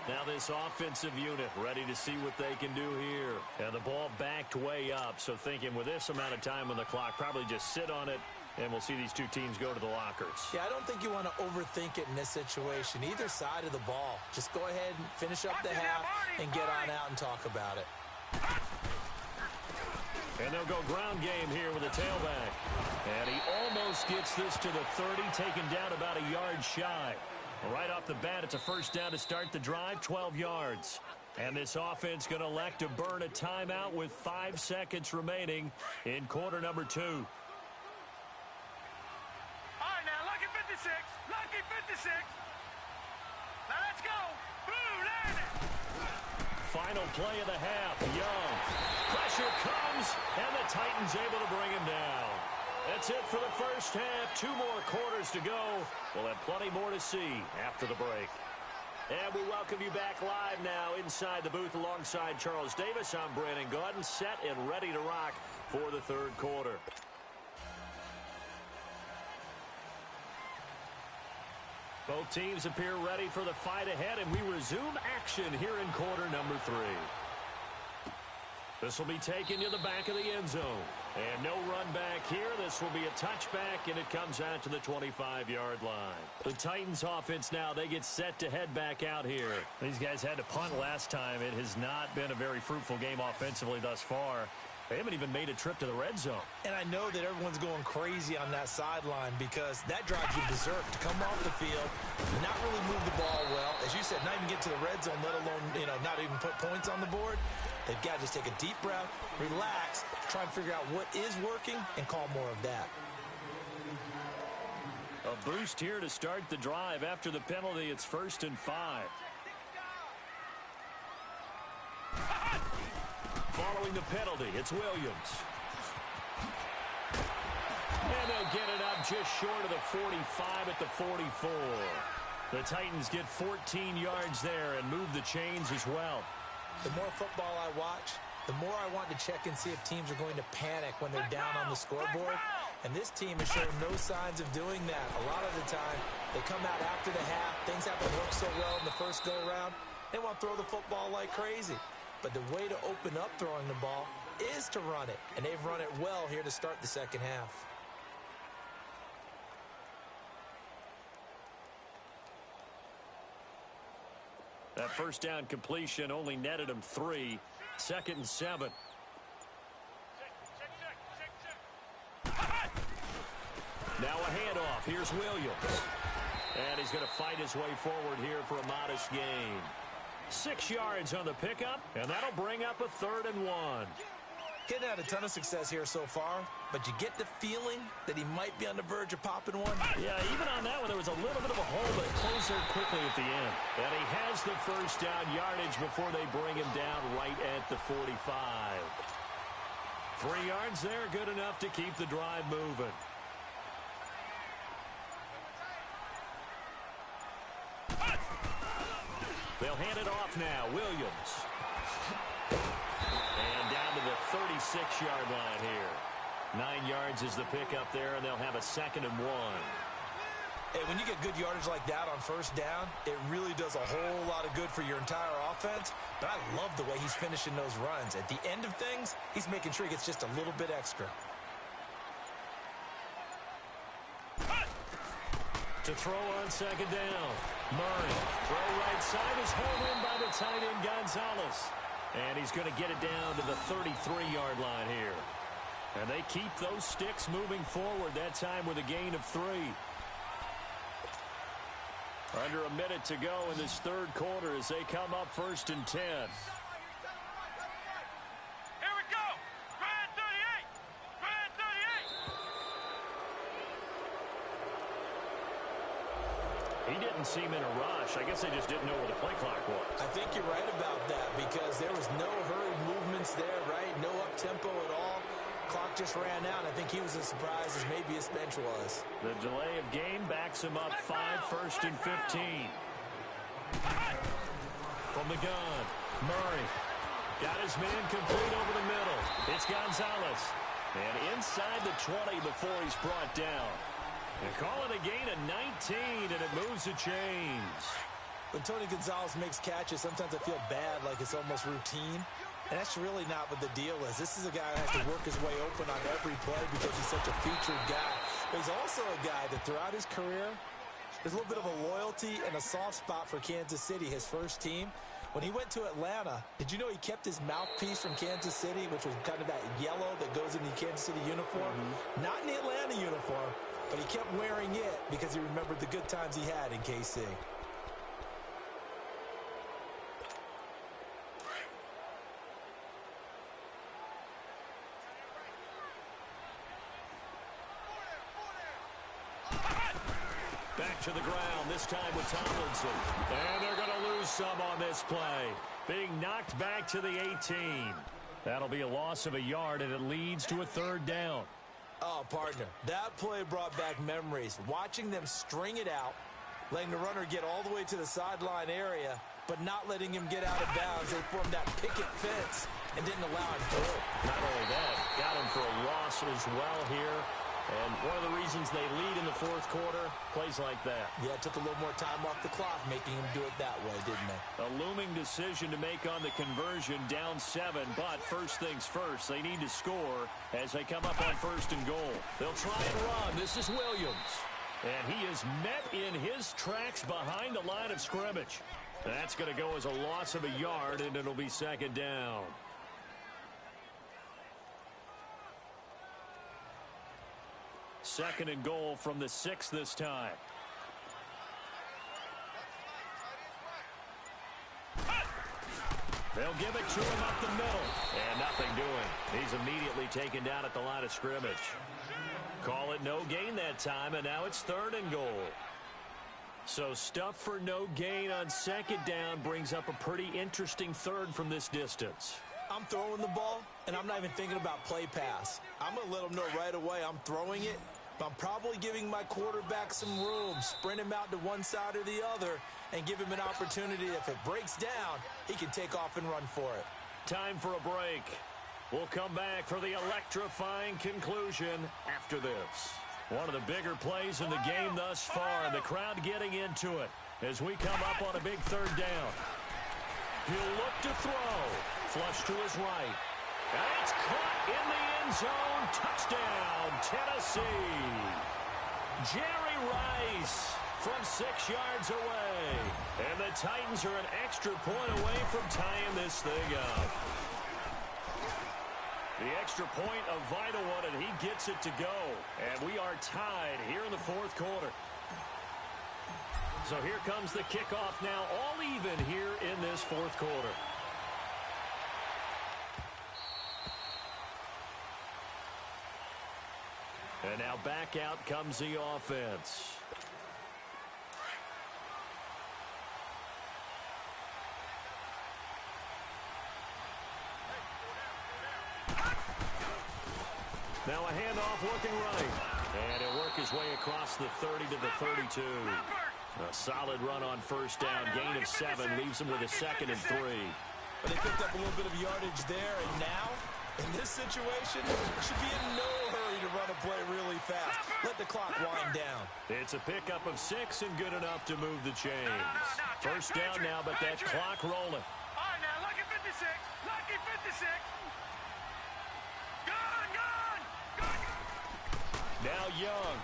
Now this offensive unit ready to see what they can do here. And the ball backed way up, so thinking with this amount of time on the clock, probably just sit on it, and we'll see these two teams go to the lockers. Yeah, I don't think you want to overthink it in this situation. Either side of the ball. Just go ahead and finish up the half and get on out and talk about it. And they'll go ground game here with a tailback. And he almost gets this to the 30, taken down about a yard shy. Right off the bat, it's a first down to start the drive, 12 yards. And this offense going to elect to burn a timeout with 5 seconds remaining in quarter number 2. All right, now, lucky 56. Lucky 56. Now, let's go. Blue, land it. Final play of the half, Young. Pressure comes, and the Titans able to bring him down. That's it for the first half. 2 more quarters to go. We'll have plenty more to see after the break. And we welcome you back live now inside the booth alongside Charles Davis. I'm Brandon Gaudin, set and ready to rock for the third quarter. Both teams appear ready for the fight ahead, and we resume action here in quarter number 3. This will be taken to the back of the end zone. And no run back here. This will be a touchback, and it comes out to the 25-yard line. The Titans offense now, they get set to head back out here. These guys had to punt last time. It has not been a very fruitful game offensively thus far. They haven't even made a trip to the red zone. And I know that everyone's going crazy on that sideline because that drives you berserk to come off the field, not really move the ball well. As you said, not even get to the red zone, let alone, not even put points on the board. They've got to just take a deep breath, relax, try and figure out what is working, and call more of that. A boost here to start the drive. After the penalty, it's 1st and 5. Following the penalty, it's Williams. And they'll get it up just short of the 45 at the 44. The Titans get 14 yards there and move the chains as well. The more football I watch, the more I want to check and see if teams are going to panic when they're down on the scoreboard. And this team has shown no signs of doing that. A lot of the time, they come out after the half. Things haven't worked so well in the first go-around. They want to throw the football like crazy. But the way to open up throwing the ball is to run it. And they've run it well here to start the second half. That first down completion only netted him 3. 2nd and 7. Now a handoff. Here's Williams. And he's going to fight his way forward here for a modest gain. 6 yards on the pickup, and that'll bring up a 3rd and 1. Getting had a ton of success here so far, but you get the feeling that he might be on the verge of popping one. Yeah, even on that one, there was a little bit of a hole, but it closed there quickly at the end. And he has the first down yardage before they bring him down right at the 45. 3 yards there, good enough to keep the drive moving. They'll hand it off now. Williams. And down to the 36-yard line here. 9 yards is the pickup there, and they'll have a 2nd and 1. Hey, when you get good yardage like that on first down, it really does a whole lot of good for your entire offense. But I love the way he's finishing those runs. At the end of things, he's making sure he gets just a little bit extra. To throw on 2nd down. Murray. Throw right side is hauled in by the tight end Gonzalez. And he's going to get it down to the 33-yard line here. And they keep those sticks moving forward, that time with a gain of 3. Under a minute to go in this third quarter as they come up 1st and 10. Here we go. Grand 38. Grand 38. He didn't seem in a rush. I guess they just didn't know where the play clock was. I think you're right about that because there was no hurried movements there, right? No up-tempo at all. Clock just ran out. I think he was as surprised as maybe his bench was. The delay of game backs him up 5, 1st and 15. From the gun, Murray got his man complete over the middle. It's Gonzalez. And inside the 20 before he's brought down. And call it a gain of 19, and it moves the chains. When Tony Gonzalez makes catches, sometimes I feel bad, like it's almost routine. And that's really not what the deal is. This is a guy who has to work his way open on every play because he's such a featured guy. But he's also a guy that throughout his career, there's a little bit of a loyalty and a soft spot for Kansas City, his first team. When he went to Atlanta, did you know he kept his mouthpiece from Kansas City, which was kind of that yellow that goes in the Kansas City uniform? Not in the Atlanta uniform, but he kept wearing it because he remembered the good times he had in KC. Back to the ground, this time with Tomlinson. And they're going to lose some on this play. Being knocked back to the 18. That'll be a loss of a yard, and it leads to a 3rd down. Oh, partner, that play brought back memories. Watching them string it out, letting the runner get all the way to the sideline area, but not letting him get out of bounds. They formed that picket fence and didn't allow him through. Not only that, got him for a loss as well here. And one of the reasons they lead in the 4th quarter, plays like that. Yeah, it took a little more time off the clock, making him do it that way, didn't they? A looming decision to make on the conversion, down 7. But first things first, they need to score as they come up on 1st and goal. They'll try and run. This is Williams. And he is met in his tracks behind the line of scrimmage. That's going to go as a loss of a yard, and it'll be 2nd down. Second and goal from the 6 this time. They'll give it to him up the middle. And nothing doing. He's immediately taken down at the line of scrimmage. Call it no gain that time, and now it's 3rd and goal. So stuff for no gain on 2nd down brings up a pretty interesting 3rd from this distance. I'm throwing the ball, and I'm not even thinking about play pass. I'm going to let them know right away I'm throwing it, but I'm probably giving my quarterback some room, sprint him out to one side or the other, and give him an opportunity. If it breaks down, he can take off and run for it. Time for a break. We'll come back for the electrifying conclusion after this. One of the bigger plays in the game thus far, and the crowd getting into it as we come up on a big 3rd down. He'll look to throw. Flush to his right. And it's caught in the end zone. Touchdown, Tennessee. Jerry Rice from 6 yards away. And the Titans are an extra point away from tying this thing up. The extra point, a vital one, and he gets it to go. And we are tied here in the 4th quarter. So here comes the kickoff now, all even here in this 4th quarter. And now back out comes the offense. Now a handoff looking right. And he'll work his way across the 30 to the 32. A solid run on first down. Gain of 7 leaves them with a 2nd and 3. But they picked up a little bit of yardage there, and now, in this situation, should be in no hurry to run a play really fast. Let the clock wind down. It's a pickup of 6 and good enough to move the chains. First down now, but that clock rolling. All right, now, lucky 56. Lucky 56. Gone. Now Young.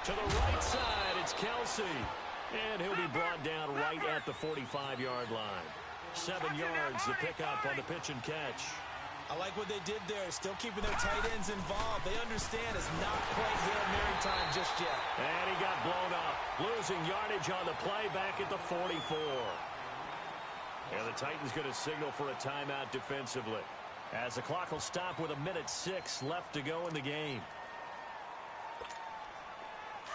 To the right side, it's Kelsey. And he'll be brought down right at the 45-yard line. 7 yards to pick up on the pitch and catch. I like what they did there, still keeping their tight ends involved. They understand it's not quite Hail Mary time just yet. And he got blown up, losing yardage on the play back at the 44. And the Titans going to signal for a timeout defensively, as the clock will stop with 1:06 left to go in the game.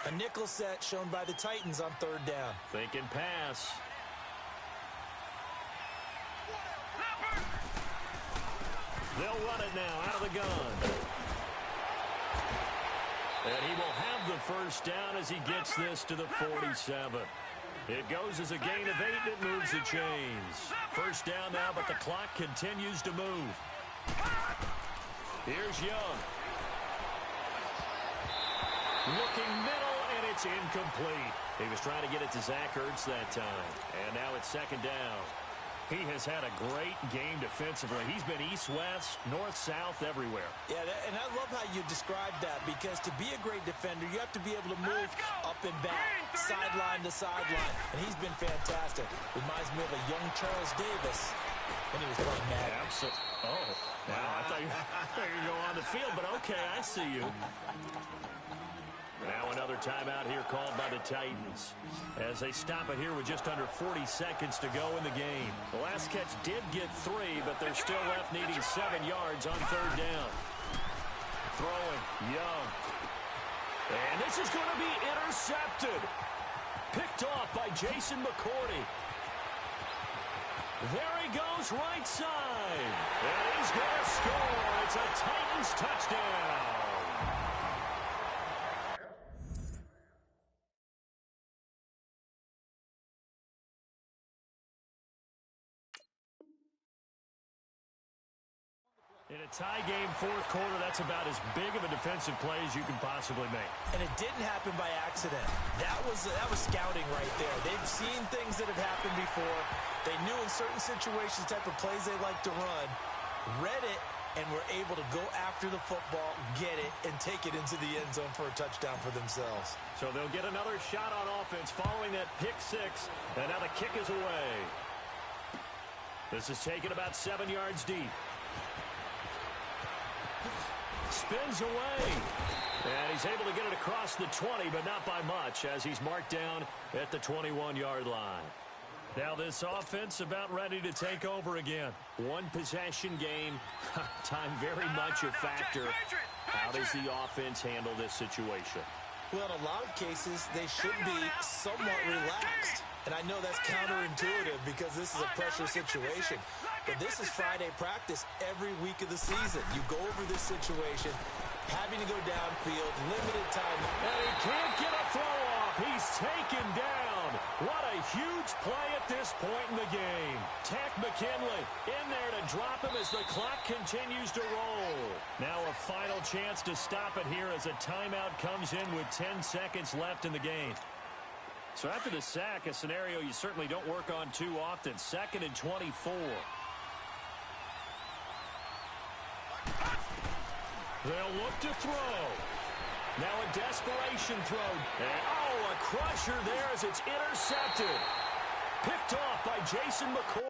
A nickel set shown by the Titans on 3rd down. Thinking pass. They'll run it now out of the gun. And he will have the first down as he gets this to the 47. It goes as a gain of 8, and it moves the chains. First down now, but the clock continues to move. Here's Young. Looking middle, and it's incomplete. He was trying to get it to Zach Ertz that time. And now it's 2nd down. He has had a great game defensively. He's been east-west, north-south, everywhere. Yeah, and I love how you described that, because to be a great defender, you have to be able to move up and back, sideline to sideline, and he's been fantastic. Reminds me of a young Charles Davis when he was playing Madden. Absolutely. Oh, now I thought you were going on the field, but okay, I see you. Now another timeout here called by the Titans as they stop it here with just under 40 seconds to go in the game. The last catch did get 3, but they're still left needing 7 yards on 3rd down. Throwing, Young. And this is going to be intercepted. Picked off by Jason McCourty. There he goes, right side. And he's going to score. It's a Titans touchdown. In a tie game, 4th quarter, that's about as big of a defensive play as you can possibly make. And it didn't happen by accident. That was scouting right there. They've seen things that have happened before. They knew in certain situations the type of plays they like to run, read it, and were able to go after the football, get it, and take it into the end zone for a touchdown for themselves. So they'll get another shot on offense following that pick 6, and now the kick is away. This is taken about 7 yards deep. Spins away. And he's able to get it across the 20, but not by much, as he's marked down at the 21-yard line. Now this offense about ready to take over again. One possession game. Time very much a factor. How does the offense handle this situation? Well, in a lot of cases, they should be somewhat relaxed. And I know that's counterintuitive because this is a pressure situation. But this is Friday practice every week of the season. You go over this situation, having to go downfield, limited time. And he can't get a throw off. He's taken down. What a huge play at this point in the game. Tech McKinley in there to drop him as the clock continues to roll. Now a final chance to stop it here as a timeout comes in with 10 seconds left in the game. So after the sack, a scenario you certainly don't work on too often. 2nd and 24. They'll look to throw. Now a desperation throw. And, oh, a crusher there as it's intercepted. Picked off by Jason McCoy.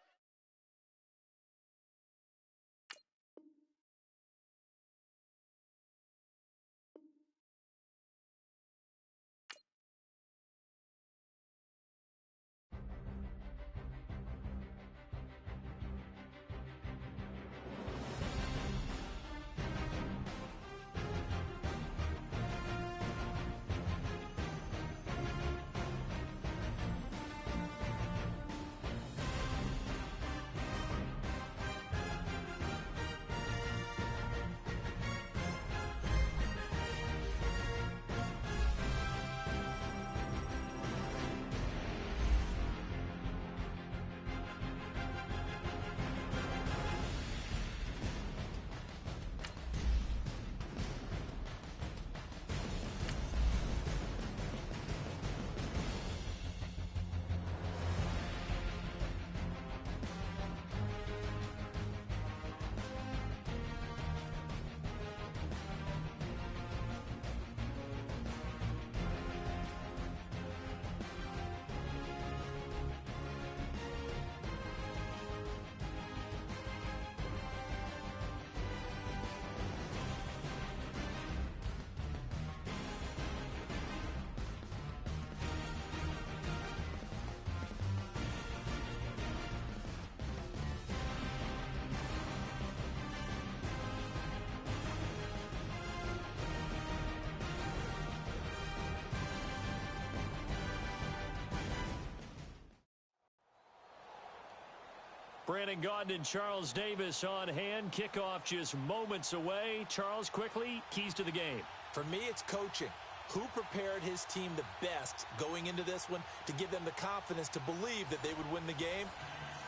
Brandon Gaudin and Charles Davis on hand. Kickoff just moments away. Charles, quickly, keys to the game. For me, it's coaching. Who prepared his team the best going into this one to give them the confidence to believe that they would win the game?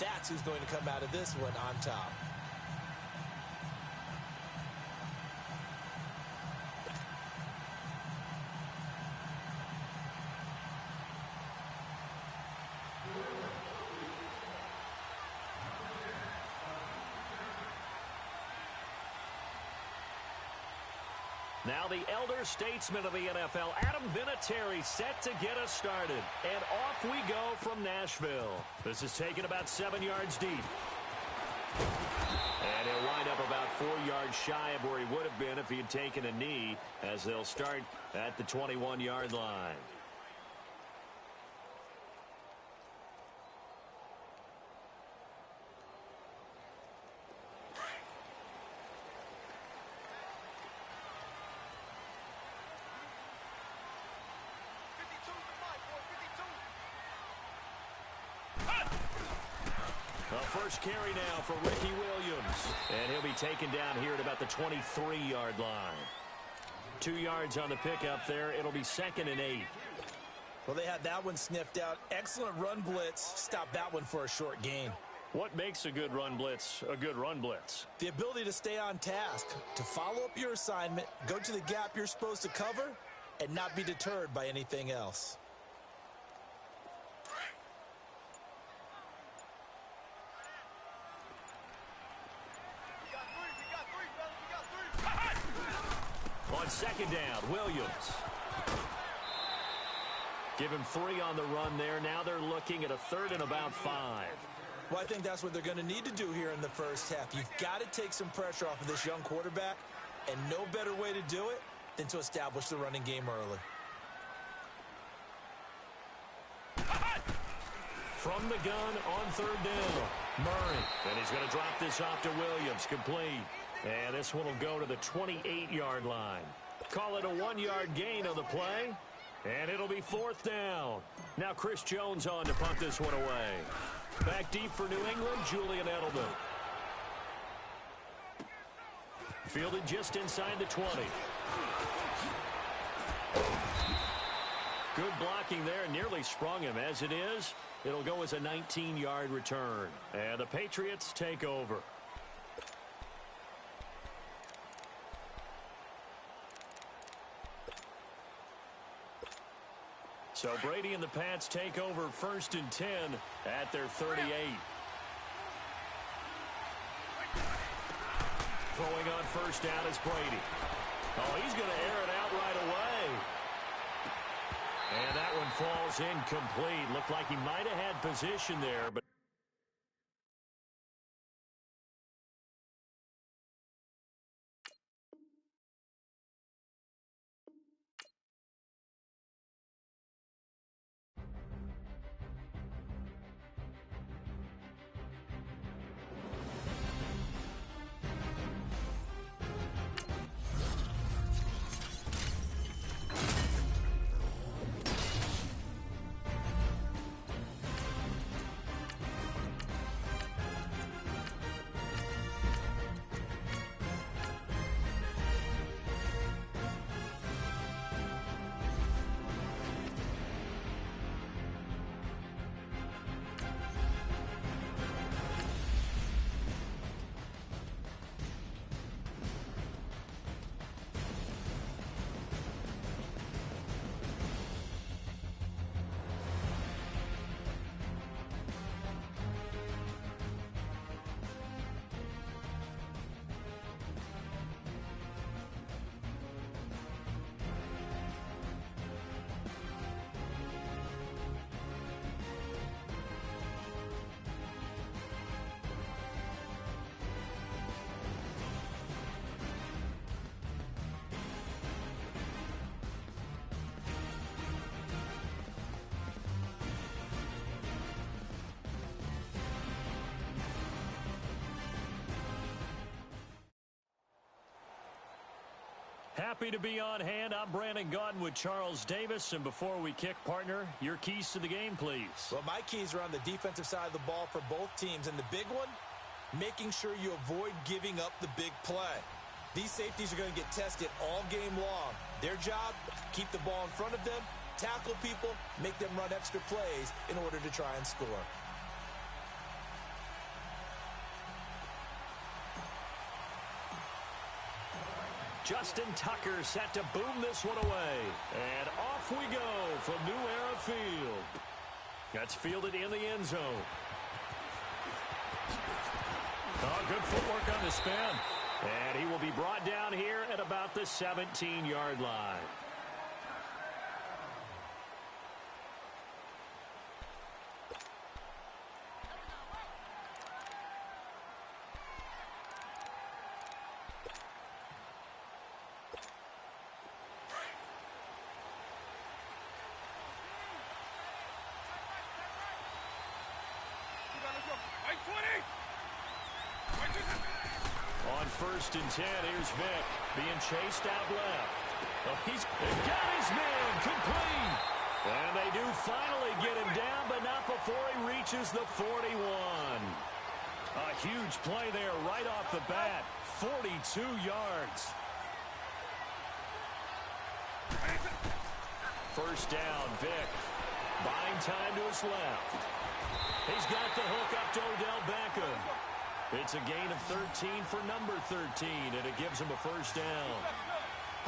That's who's going to come out of this one on top. Now the elder statesman of the NFL, Adam Vinatieri, set to get us started. And off we go from Nashville. This is taken about 7 yards deep. And he'll wind up about 4 yards shy of where he would have been if he had taken a knee, as they'll start at the 21-yard line. First carry now for Ricky Williams. And he'll be taken down here at about the 23-yard line. 2 yards on the pickup there. It'll be 2nd and 8. Well, they had that one sniffed out. Excellent run blitz. Stop that one for a short gain. What makes a good run blitz a good run blitz? The ability to stay on task, to follow up your assignment, go to the gap you're supposed to cover, and not be deterred by anything else. On 2nd down, Williams. Give him 3 on the run there. Now they're looking at a 3rd and about 5. Well, I think that's what they're going to need to do here in the first half. You've got to take some pressure off of this young quarterback, and no better way to do it than to establish the running game early. From the gun on 3rd down, Murray. And he's going to drop this off to Williams, complete. And this one will go to the 28-yard line. Call it a 1-yard gain on the play. And it'll be 4th down. Now Chris Jones on to punt this one away. Back deep for New England, Julian Edelman. Fielded just inside the 20. Good blocking there, nearly sprung him. As it is, it'll go as a 19-yard return. And the Patriots take over. So Brady and the Pats take over 1st and 10 at their 38. Throwing on 1st down is Brady. Oh, he's going to air it out right away. And that one falls incomplete. Looked like he might have had position there, but Happy to be on hand. I'm Brandon Gaudin with Charles Davis. And before we kick, partner, your keys to the game, please. Well, my keys are on the defensive side of the ball for both teams. And the big one, making sure you avoid giving up the big play. These safeties are going to get tested all game long. Their job, keep the ball in front of them, tackle people, make them run extra plays in order to try and score. Justin Tucker set to boom this one away. And off we go from New Era Field. That's fielded in the end zone. Oh, good footwork on the spin. And he will be brought down here at about the 17-yard line. On 1st and 10, here's Vick being chased out left. Oh, he's got his man complete. And they do finally get him down, but not before he reaches the 41. A huge play there right off the bat. 42 yards. First down, Vick. Buying time to his left. He's got the hook up to Odell Beckham. It's a gain of 13 for number 13, and it gives him a first down.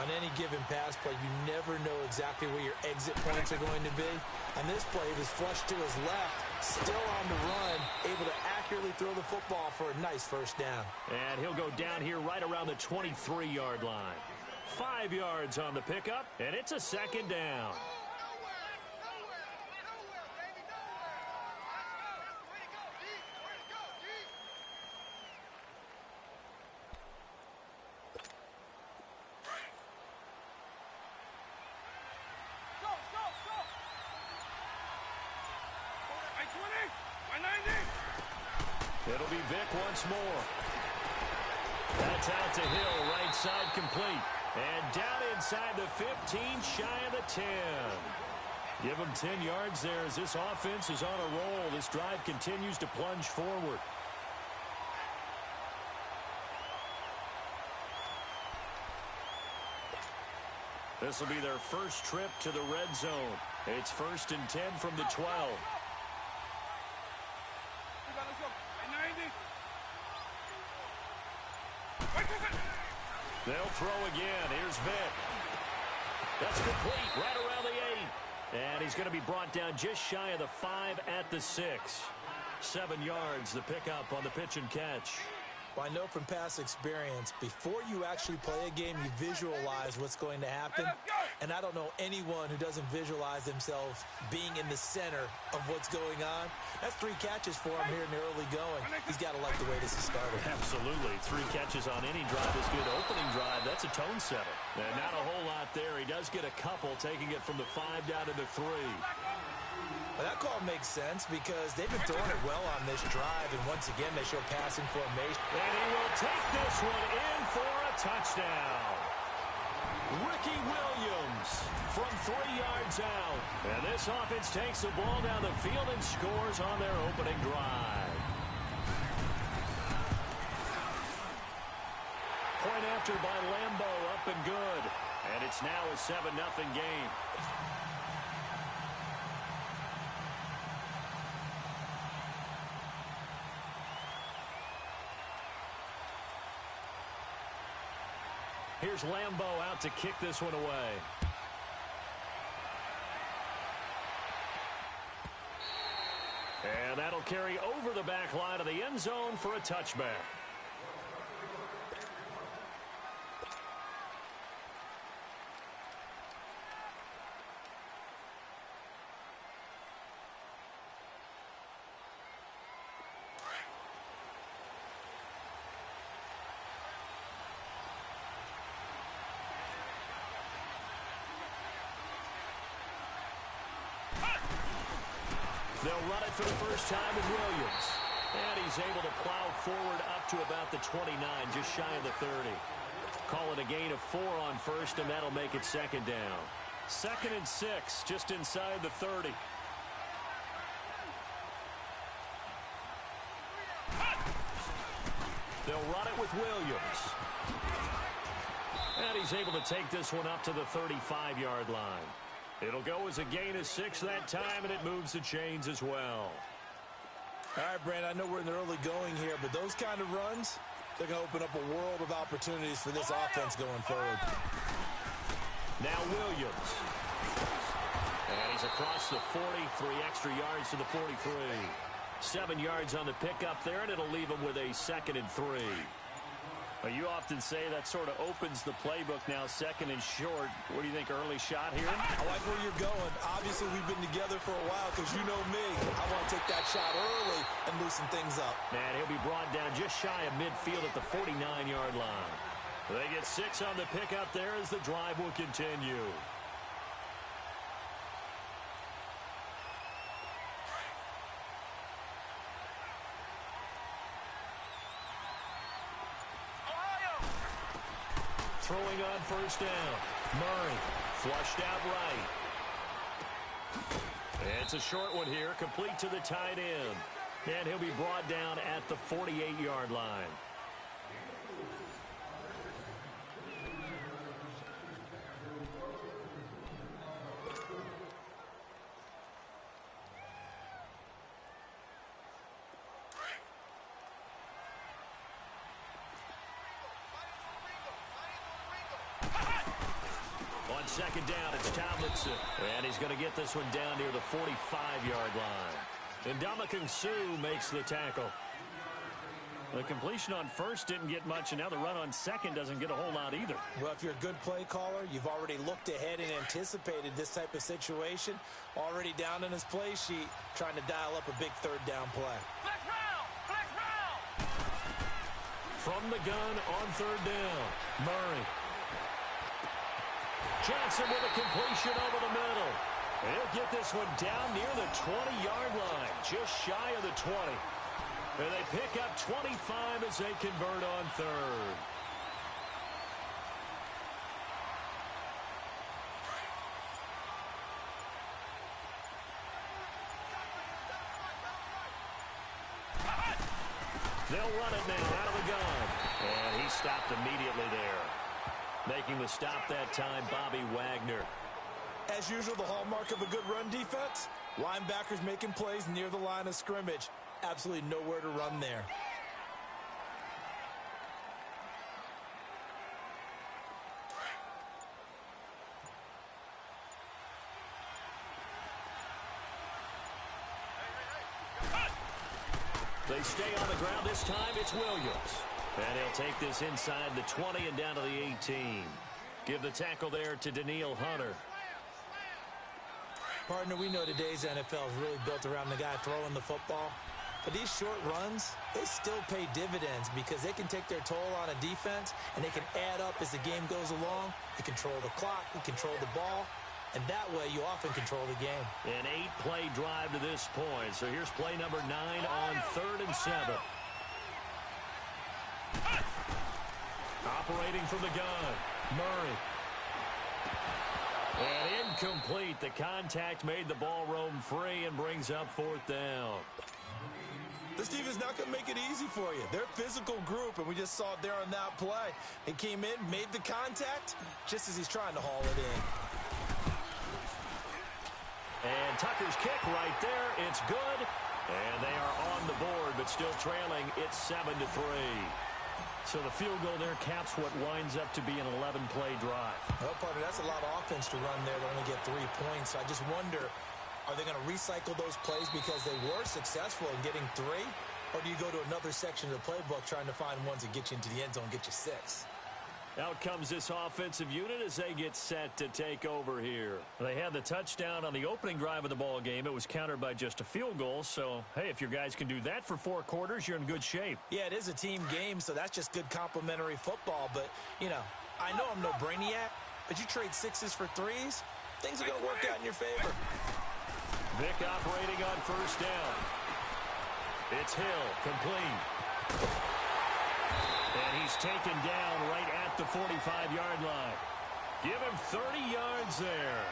On any given pass play, you never know exactly where your exit points are going to be. And this play was flushed to his left, still on the run, able to accurately throw the football for a nice first down. And he'll go down here right around the 23-yard line. 5 yards on the pickup, and it's a second down. It'll be Vick once more. That's out to Hill, right side complete. And down inside the 15, shy of the 10. Give him 10 yards there as this offense is on a roll. This drive continues to plunge forward. This will be their first trip to the red zone. It's 1st and 10 from the 12. They'll throw again. Here's Vick. That's complete right around the 8. And he's going to be brought down just shy of the 5 at the 6. 7 yards, the pickup on the pitch and catch. Well, I know from past experience, before you actually play a game, you visualize what's going to happen. And I don't know anyone who doesn't visualize themselves being in the center of what's going on. That's 3 catches for him here in the early going. He's got to like the way this is started. Absolutely. 3 catches on any drive is good. Opening drive, that's a tone setter. And not a whole lot there. He does get a couple, taking it from the 5 down to the 3. Well, that call makes sense because they've been throwing it well on this drive, and once again, they show passing formation. And he will take this one in for a touchdown. Ricky Williams from 3 yards out. And this offense takes the ball down the field and scores on their opening drive. Point after by Lambeau, up and good. And it's now a 7-0 game. Here's Lambeau out to kick this one away. And that'll carry over the back line of the end zone for a touchback. They'll run it for the first time with Williams. And he's able to plow forward up to about the 29, just shy of the 30. Call it a gain of 4 on first, and that'll make it second down. 2nd and 6, just inside the 30. They'll run it with Williams. And he's able to take this one up to the 35-yard line. It'll go as a gain of 6 that time, and it moves the chains as well. All right, Brandon, I know we're in the early going here, but those kind of runs, they're going to open up a world of opportunities for this offense going forward. Now Williams. And he's across the 40, 3 extra yards to the 43. 7 yards on the pickup there, and it'll leave him with a 2nd and 3. Well, you often say that sort of opens the playbook now, 2nd and short. What do you think, early shot here? I like where you're going. Obviously, we've been together for a while because you know me. I want to take that shot early and loosen things up. And he'll be brought down just shy of midfield at the 49-yard line. They get 6 on the pickup there as the drive will continue. Throwing on first down. Murray flushed out right. It's a short one here, complete to the tight end. And he'll be brought down at the 48-yard line. On second down, it's Tomlinson. And he's going to get this one down near the 45-yard line. And Ndamukong Suh makes the tackle. The completion on first didn't get much, and now the run on second doesn't get a whole lot either. Well, if you're a good play caller, you've already looked ahead and anticipated this type of situation. Already down in his play sheet, trying to dial up a big third down play. Flex round! Flex round! From the gun on third down, Murray. Johnson with a completion over the middle. He'll get this one down near the 20-yard line, just shy of the 20. And they pick up 25 as they convert on third. They'll run it now out of the gun. And he stopped immediately there. Making the stop that time, Bobby Wagner. As usual, the hallmark of a good run defense, linebackers making plays near the line of scrimmage. Absolutely nowhere to run there. They stay on the ground this time. It's Williams. And he'll take this inside the 20 and down to the 18. Give the tackle there to Daniil Hunter. Partner, we know today's NFL is really built around the guy throwing the football. But these short runs, they still pay dividends because they can take their toll on a defense and they can add up as the game goes along. You control the clock, you control the ball, and that way you often control the game. An 8-play drive to this point. So here's play number 9 on 3rd and 7. Operating from the gun, Murray. And incomplete. The contact made the ball roam free and brings up 4th down. This team is not going to make it easy for you. They're a physical group, and we just saw it there on that play. He came in, made the contact, just as he's trying to haul it in. And Tucker's kick right there. It's good. And they are on the board, but still trailing. It's 7-3. So the field goal there caps what winds up to be an 11-play drive. Well, partner, that's a lot of offense to run there to only get 3 points. So I just wonder, are they going to recycle those plays because they were successful in getting 3? Or do you go to another section of the playbook trying to find ones that get you into the end zone and get you 6? Out comes this offensive unit as they get set to take over here. They had the touchdown on the opening drive of the ball game. It was countered by just a field goal. So, hey, if your guys can do that for 4 quarters, you're in good shape. Yeah, it is a team game, so that's just good complimentary football. But, you know, I know I'm no brainiac, but you trade 6s for 3s, things are going to work out in your favor. Vick operating on first down. It's Hill, complete. And he's taken down right at the 45-yard line. Give him 30 yards there.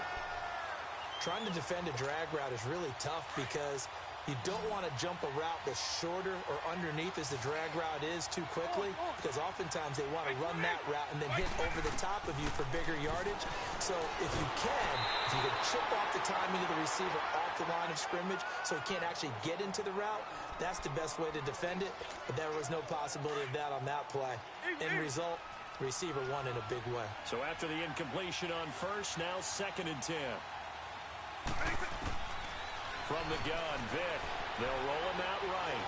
Trying to defend a drag route is really tough because you don't want to jump a route that's shorter or underneath as the drag route is too quickly, because oftentimes they want to run that route and then hit over the top of you for bigger yardage. So if you can chip off the timing of the receiver off the line of scrimmage so he can't actually get into the route, that's the best way to defend it. But there was no possibility of that on that play. End result, receiver won in a big way. So after the incompletion on first, now 2nd and 10. From the gun, Vick. They'll roll him out right.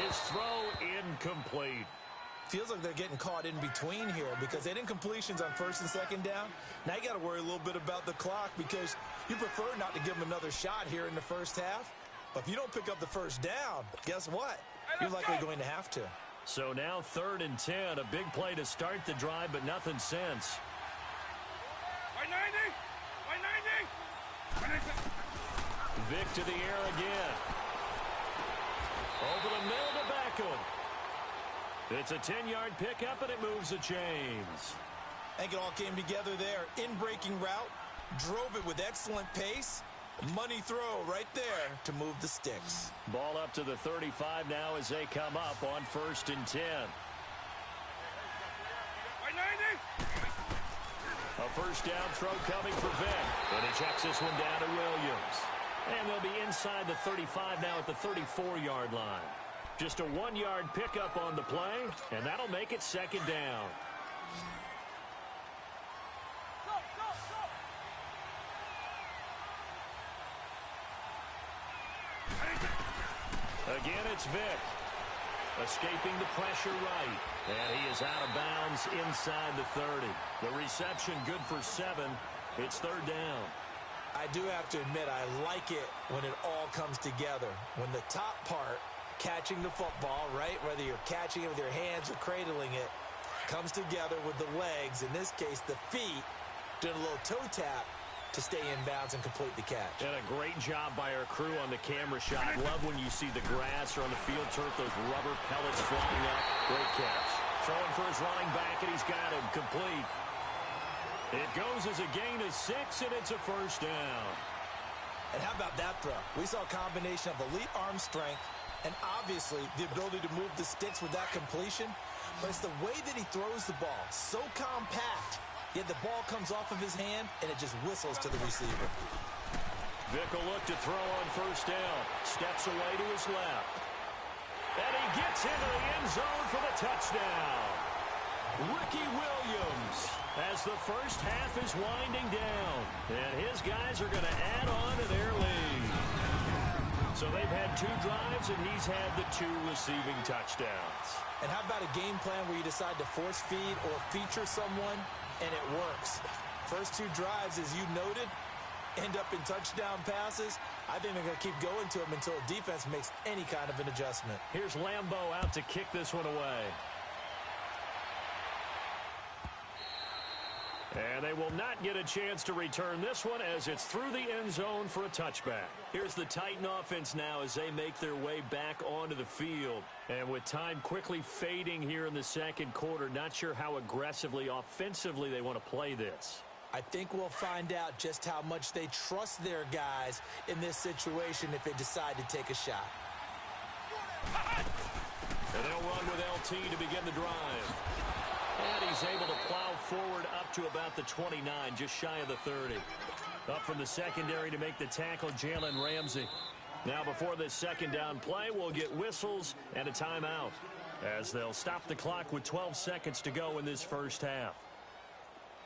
His throw incomplete. Feels like they're getting caught in between here because they had incompletions on 1st and 2nd down. Now you got to worry a little bit about the clock because you prefer not to give them another shot here in the first half. But if you don't pick up the first down, guess what? You're likely going to have to. So now 3rd and 10. A big play to start the drive, but nothing since. Vick to the air again. Over the middle to Beckham. It's a 10-yard pickup, and it moves the chains. I think it all came together there. In-breaking route, drove it with excellent pace. Money throw right there to move the sticks. Ball up to the 35 now as they come up on 1st and 10. A first down throw coming for Vick. And he checks this one down to Williams. And they'll be inside the 35 now at the 34-yard line. Just a 1-yard pickup on the play, and that'll make it 2nd down. Again, it's Vick. Escaping the pressure right. And he is out of bounds inside the 30. The reception good for 7. It's 3rd down. I do have to admit, I like it when it all comes together. When the top part, catching the football, right, whether you're catching it with your hands or cradling it, comes together with the legs, in this case the feet, doing a little toe tap to stay in bounds and complete the catch. And a great job by our crew on the camera shot. Love when you see the grass or on the field turf, those rubber pellets flying up. Great catch. Throwing for his running back, and he's got him complete. It goes as a gain of 6, and it's a first down. And how about that throw? We saw a combination of elite arm strength and obviously the ability to move the sticks with that completion. But it's the way that he throws the ball. So compact. Yet the ball comes off of his hand, and it just whistles to the receiver. Vick will look to throw on first down. Steps away to his left. And he gets into the end zone for the touchdown. Ricky Williams, as the first half is winding down. And his guys are going to add on to their lead. So they've had 2 drives, and he's had the 2 receiving touchdowns. And how about a game plan where you decide to force feed or feature someone, and it works? First 2 drives, as you noted, end up in touchdown passes. I think they're going to keep going to them until the defense makes any kind of an adjustment. Here's Lambeau out to kick this one away. And they will not get a chance to return this one as it's through the end zone for a touchback. Here's the Titan offense now as they make their way back onto the field. And with time quickly fading here in the second quarter, not sure how aggressively, offensively they want to play this. I think we'll find out just how much they trust their guys in this situation if they decide to take a shot. And they'll run with LT to begin the drive. And he's able to plow forward up to about the 29, just shy of the 30. Up from the secondary to make the tackle, Jalen Ramsey. Now before this second down play, we'll get whistles and a timeout as they'll stop the clock with 12 seconds to go in this first half.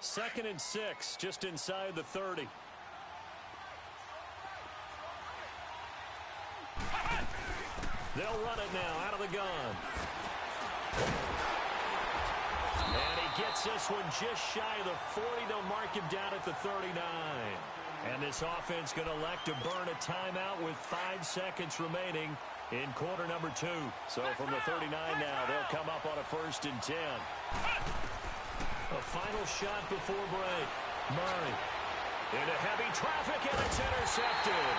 2nd and 6, just inside the 30. They'll run it now out of the gun. And he gets this one just shy of the 40. They'll mark him down at the 39. And this offense going to elect to burn a timeout with 5 seconds remaining in quarter number 2. So from the 39 now, they'll come up on a 1st and 10. A final shot before break. Murray into heavy traffic, and it's intercepted.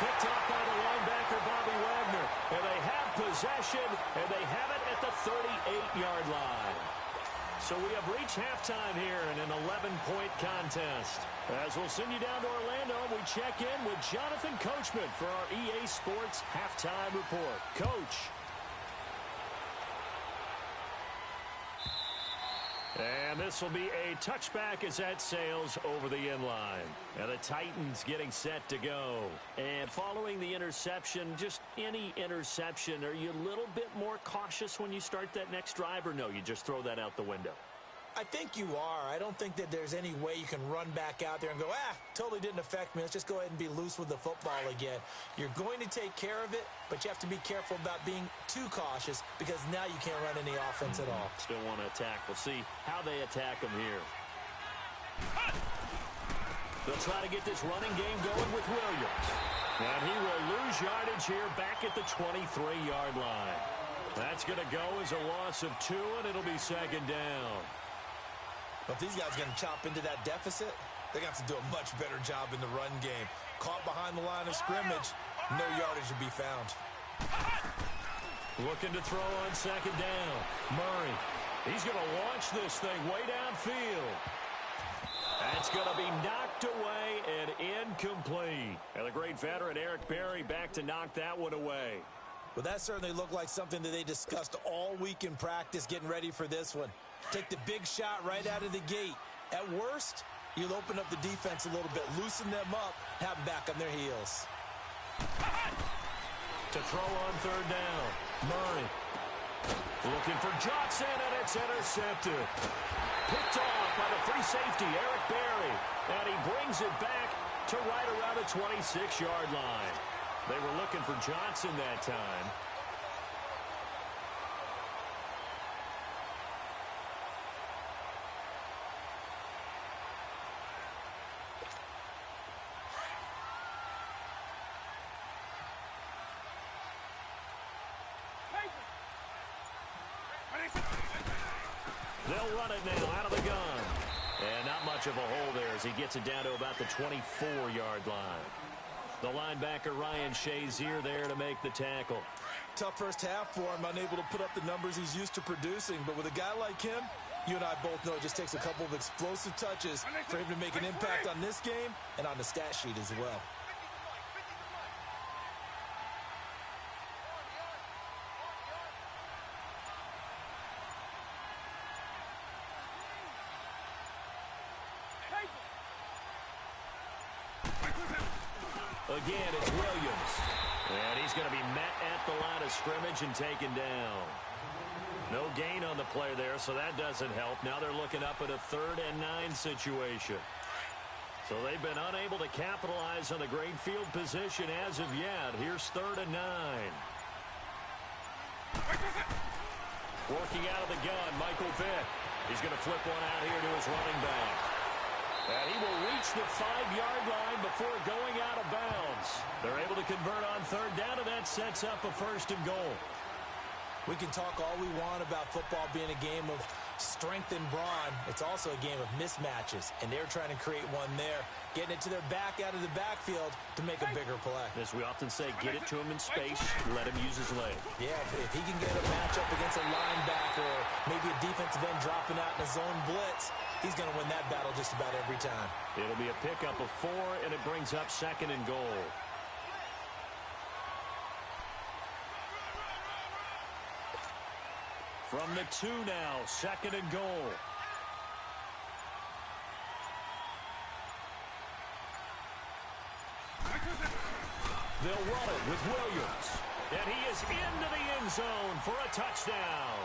picked up by the linebacker, Bobby Wagner. And they have possession, and they have it at the 38-yard line. So we have reached halftime here in an 11-point contest. As we'll send you down to Orlando, we check in with Jonathan Coachman for our EA Sports Halftime Report. Coach. And this will be a touchback as that sails over the inline. And the Titans getting set to go. And following the interception, just any interception, are you a little bit more cautious when you start that next drive, or no, you just throw that out the window? I think you are. I don't think that there's any way you can run back out there and go, totally didn't affect me. Let's just go ahead and be loose with the football again. You're going to take care of it, but you have to be careful about being too cautious because now you can't run any offense at all. Still want to attack. We'll see how they attack them here. They'll try to get this running game going with Williams. And he will lose yardage here back at the 23-yard line. That's going to go as a loss of 2, and it'll be second down. But if these guys are going to chop into that deficit, they're going to have to do a much better job in the run game. Caught behind the line of scrimmage, no yardage will be found. Looking to throw on second down. Murray. He's going to launch this thing way downfield. That's going to be knocked away and incomplete. And the great veteran Eric Berry back to knock that one away. Well, that certainly looked like something that they discussed all week in practice getting ready for this one. Take the big shot right out of the gate. At worst, you'll open up the defense a little bit, loosen them up, have them back on their heels. To throw on third down, Murray. Looking for Johnson, and it's intercepted. Picked off by the free safety, Eric Berry. And he brings it back to right around the 26-yard line. They were looking for Johnson that time. They'll run it now out of the gun. And not much of a hole there as he gets it down to about the 24-yard line. The linebacker, Ryan Shazier, there to make the tackle. Tough first half for him, unable to put up the numbers he's used to producing. But with a guy like him, you and I both know it just takes a couple of explosive touches for him to make an impact on this game and on the stat sheet as well. Again, it's Williams. And he's going to be met at the line of scrimmage and taken down. No gain on the play there, so that doesn't help. Now they're looking up at a 3rd and 9 situation. So they've been unable to capitalize on the great field position as of yet. Here's 3rd and 9. Working out of the gun, Michael Vick. He's going to flip one out here to his running back. And he will reach the 5-yard line before going out of bounds. They're able to convert on 3rd down, and that sets up a 1st and goal. We can talk all we want about football being a game of strength and brawn. It's also a game of mismatches, and they're trying to create one there, getting it to their back out of the backfield to make a bigger play. As we often say, get it to him in space, let him use his leg. Yeah, if he can get a matchup against a linebacker or maybe a defensive end dropping out in a zone blitz, he's going to win that battle just about every time. It'll be a pickup of 4, and it brings up 2nd and goal. From the 2 now, 2nd and goal. They'll run it with Williams. And he is into the end zone for a touchdown.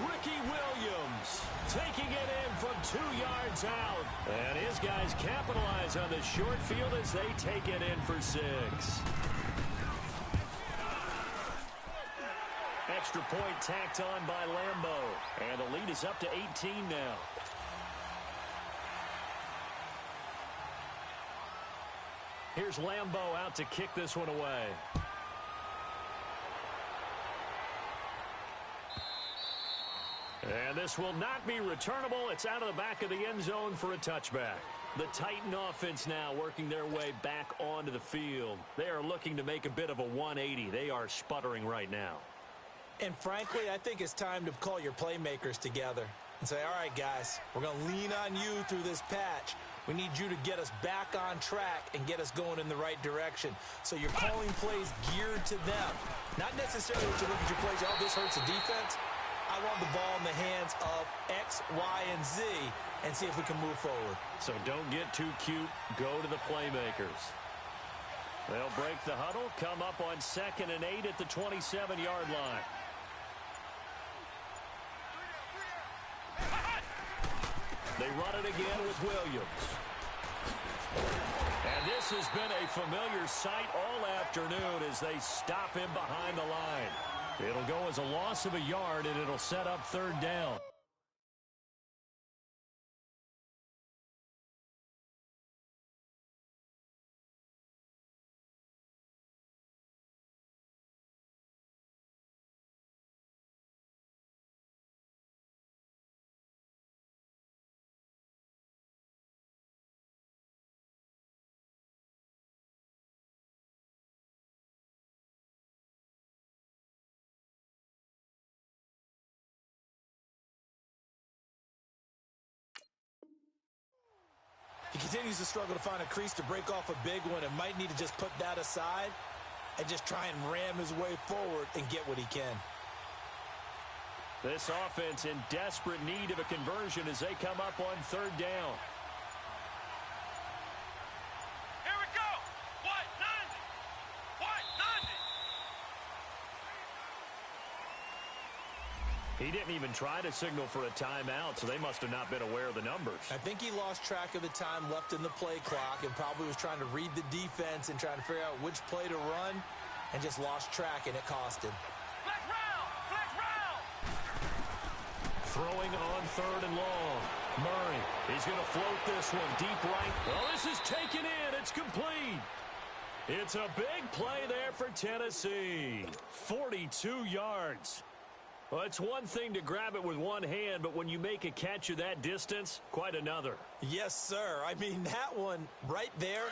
Ricky Williams taking it in from 2 yards out. And his guys capitalize on the short field as they take it in for 6. Extra point tacked on by Lambo. And the lead is up to 18 now. Here's Lambo out to kick this one away. And this will not be returnable. It's out of the back of the end zone for a touchback. The Titan offense now working their way back onto the field. They are looking to make a bit of a 180. They are sputtering right now. And frankly, I think it's time to call your playmakers together and say, all right, guys, we're going to lean on you through this patch. We need you to get us back on track and get us going in the right direction. So you're calling plays geared to them. Not necessarily to look at your plays, oh, this hurts the defense. I want the ball in the hands of X, Y, and Z and see if we can move forward. So don't get too cute. Go to the playmakers. They'll break the huddle, come up on 2nd and 8 at the 27-yard line. They run it again with Williams. And this has been a familiar sight all afternoon as they stop him behind the line. It'll go as a loss of a yard, and it'll set up 3rd down. He continues to struggle to find a crease to break off a big one and might need to just put that aside and just try and ram his way forward and get what he can. This offense in desperate need of a conversion as they come up on 3rd down. Here we go. What? 90. What? 90. He didn't even try to signal for a timeout, so they must have not been aware of the numbers. I think he lost track of the time left in the play clock and probably was trying to read the defense and trying to figure out which play to run and just lost track, and it cost him. Flex round. Flex round. Throwing on 3rd and long. Murray, he's going to float this one deep right. Well, this is taken in. It's complete. It's a big play there for Tennessee. 42 yards. Well, it's one thing to grab it with one hand, but when you make a catch of that distance, quite another. Yes, sir. I mean, that one right there,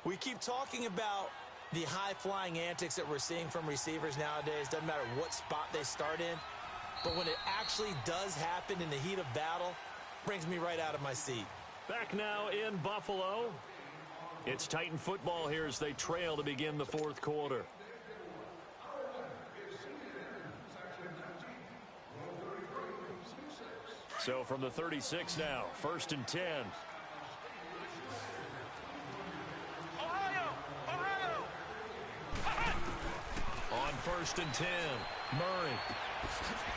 we keep talking about the high-flying antics that we're seeing from receivers nowadays. Doesn't matter what spot they start in. But when it actually does happen in the heat of battle, brings me right out of my seat. Back now in Buffalo. It's Titan football here as they trail to begin the 4th quarter. So from the 36 now, 1st and 10. Ohio. On 1st and 10, Murray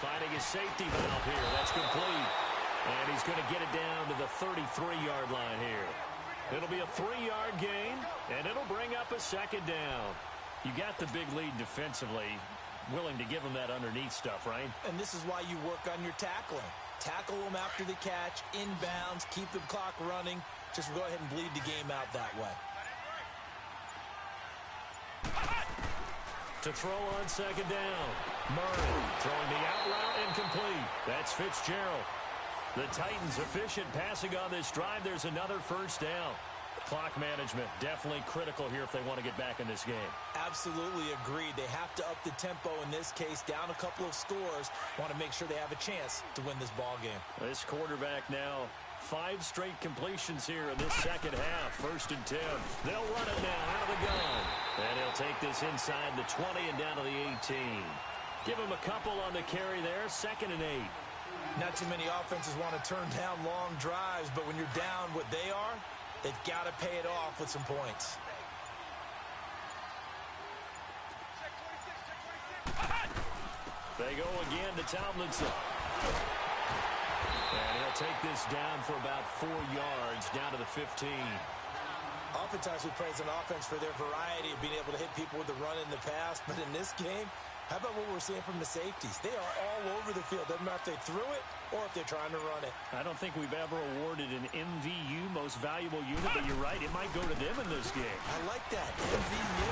finding his safety valve here. That's complete. And he's going to get it down to the 33-yard line here. It'll be a 3-yard gain, and it'll bring up a 2nd down. You got the big lead defensively, willing to give them that underneath stuff, right? And this is why you work on your tackling. Tackle them after the catch, inbounds, keep the clock running. Just go ahead and bleed the game out that way. To throw on 2nd down. Murray throwing the out route incomplete. That's Fitzgerald. The Titans efficient passing on this drive. There's another 1st down. Clock management definitely critical here if they want to get back in this game. Absolutely agreed. They have to up the tempo in this case, down a couple of scores. Want to make sure they have a chance to win this ball game. This quarterback now, 5 straight completions here in this 2nd half. 1st and 10. They'll run it now out of the gun. And he'll take this inside the 20 and down to the 18. Give him a couple on the carry there. 2nd and 8. Not too many offenses want to turn down long drives, but when you're down what they are, they've got to pay it off with some points. They go again to Tomlinson. And he'll take this down for about 4 yards, down to the 15. Oftentimes we praise an offense for their variety of being able to hit people with the run in the pass, but in this game, how about what we're seeing from the safeties? They are all over the field. Doesn't matter if they threw it or if they're trying to run it. I don't think we've ever awarded an MVU, most valuable unit, but you're right, it might go to them in this game. I like that, MVU.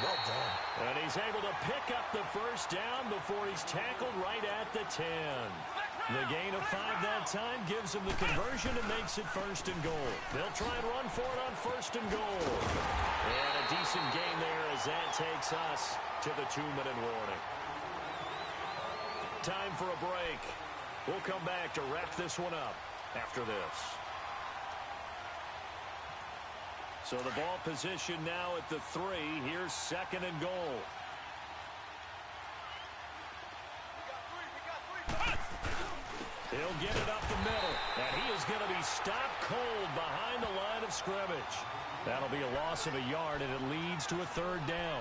Well done. And he's able to pick up the 1st down before he's tackled right at the 10. The gain of 5 that time gives them the conversion and makes it 1st and goal. They'll try and run for it on 1st and goal. And a decent gain there as that takes us to the 2-minute warning. Time for a break. We'll come back to wrap this one up after this. So the ball position now at the 3. Here's 2nd and goal. He'll get it up the middle, and he is going to be stopped cold behind the line of scrimmage. That'll be a loss of a yard, and it leads to a 3rd down.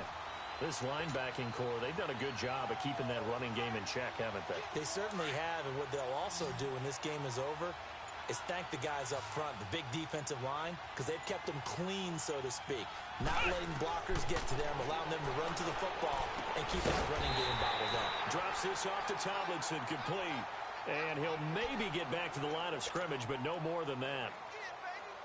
This linebacking core, they've done a good job of keeping that running game in check, haven't they? They certainly have, and what they'll also do when this game is over is thank the guys up front, the big defensive line, because they've kept them clean, so to speak. Not letting blockers get to them, allowing them to run to the football and keep that running game bottled up. Drops this off to Tomlinson, complete. And he'll maybe get back to the line of scrimmage, but no more than that.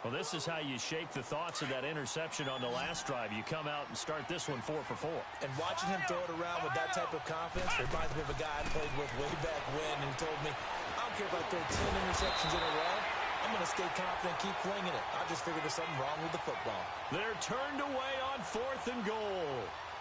Well, this is how you shape the thoughts of that interception on the last drive. You come out and start this one 4 for 4. And watching him throw it around with that type of confidence reminds me of a guy I played with way back when and told me, I don't care if I throw 10 interceptions in a row. I'm going to stay confident, keep flinging it. I just figured there's something wrong with the football. They're turned away on 4th and goal.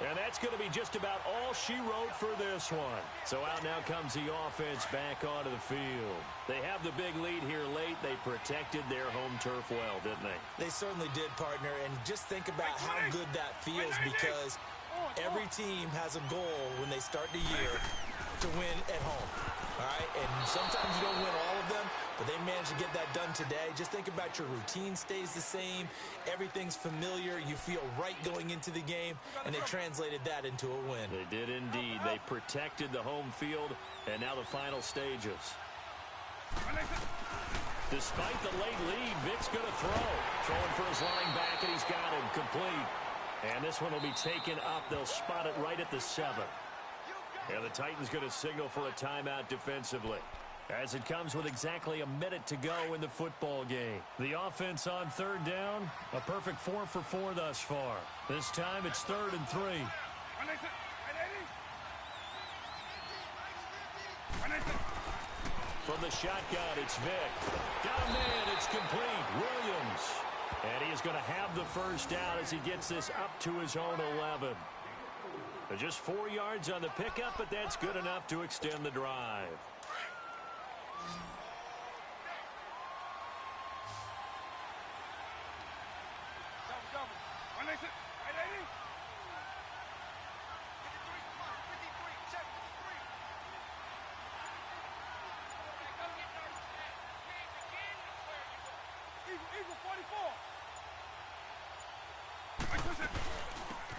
And that's going to be just about all she wrote for this one. So out now comes the offense back onto the field. They have the big lead here late. They protected their home turf well, didn't they? They certainly did, partner. And just think about how good that feels, because every team has a goal when they start the year to win at home. All right? And sometimes you don't win all of them, but they managed to get that done today. Just think about your routine stays the same. Everything's familiar. You feel right going into the game, and they translated that into a win. They did indeed. They protected the home field, and now the final stages. Despite the late lead, Vic's going to throw. Throwing for his running back, and he's got him complete. And this one will be taken up. They'll spot it right at the 7. And the Titans going to signal for a timeout defensively, as it comes with exactly a minute to go in the football game. The offense on 3rd down, a perfect 4 for 4 thus far. This time it's 3rd and 3. From the shotgun, it's Vic. Got a man, it's complete. Williams. And he is going to have the 1st down as he gets this up to his own 11. Just 4 yards on the pickup, but that's good enough to extend the drive.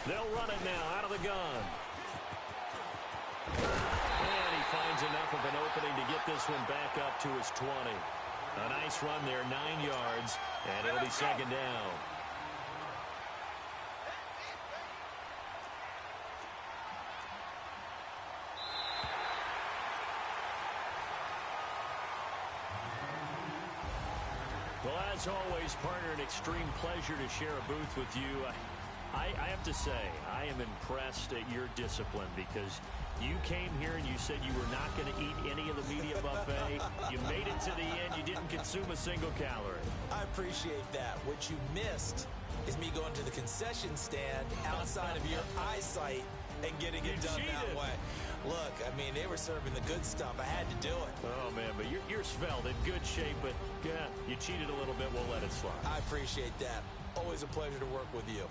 They'll run it now out of the gun. And he finds enough of an opening to get this one back up to his 20. A nice run there, 9 yards, and it'll be 2nd down. Well, as always, partner, an extreme pleasure to share a booth with you. I have to say, I am impressed at your discipline, because you came here and you said you were not going to eat any of the media buffet. You made it to the end. You didn't consume a single calorie. I appreciate that. What you missed is me going to the concession stand outside of your eyesight and getting it done that way. Look, I mean, they were serving the good stuff. I had to do it. Oh, man, but you're svelte, in good shape, but yeah, you cheated a little bit. We'll let it slide. I appreciate that. Always a pleasure to work with you.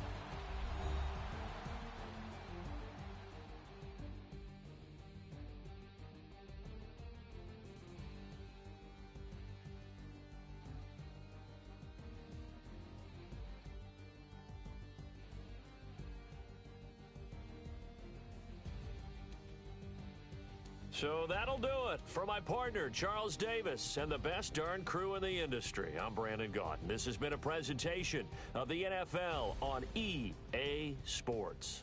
So that'll do it. For my partner, Charles Davis, and the best darn crew in the industry, I'm Brandon Gaudin. This has been a presentation of the NFL on EA Sports.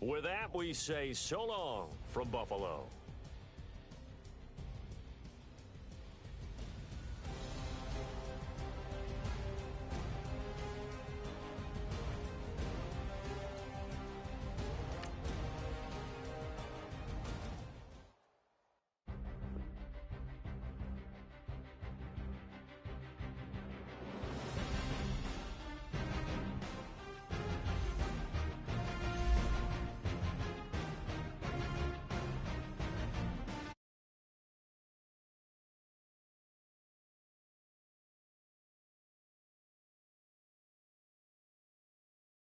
With that, we say so long from Buffalo.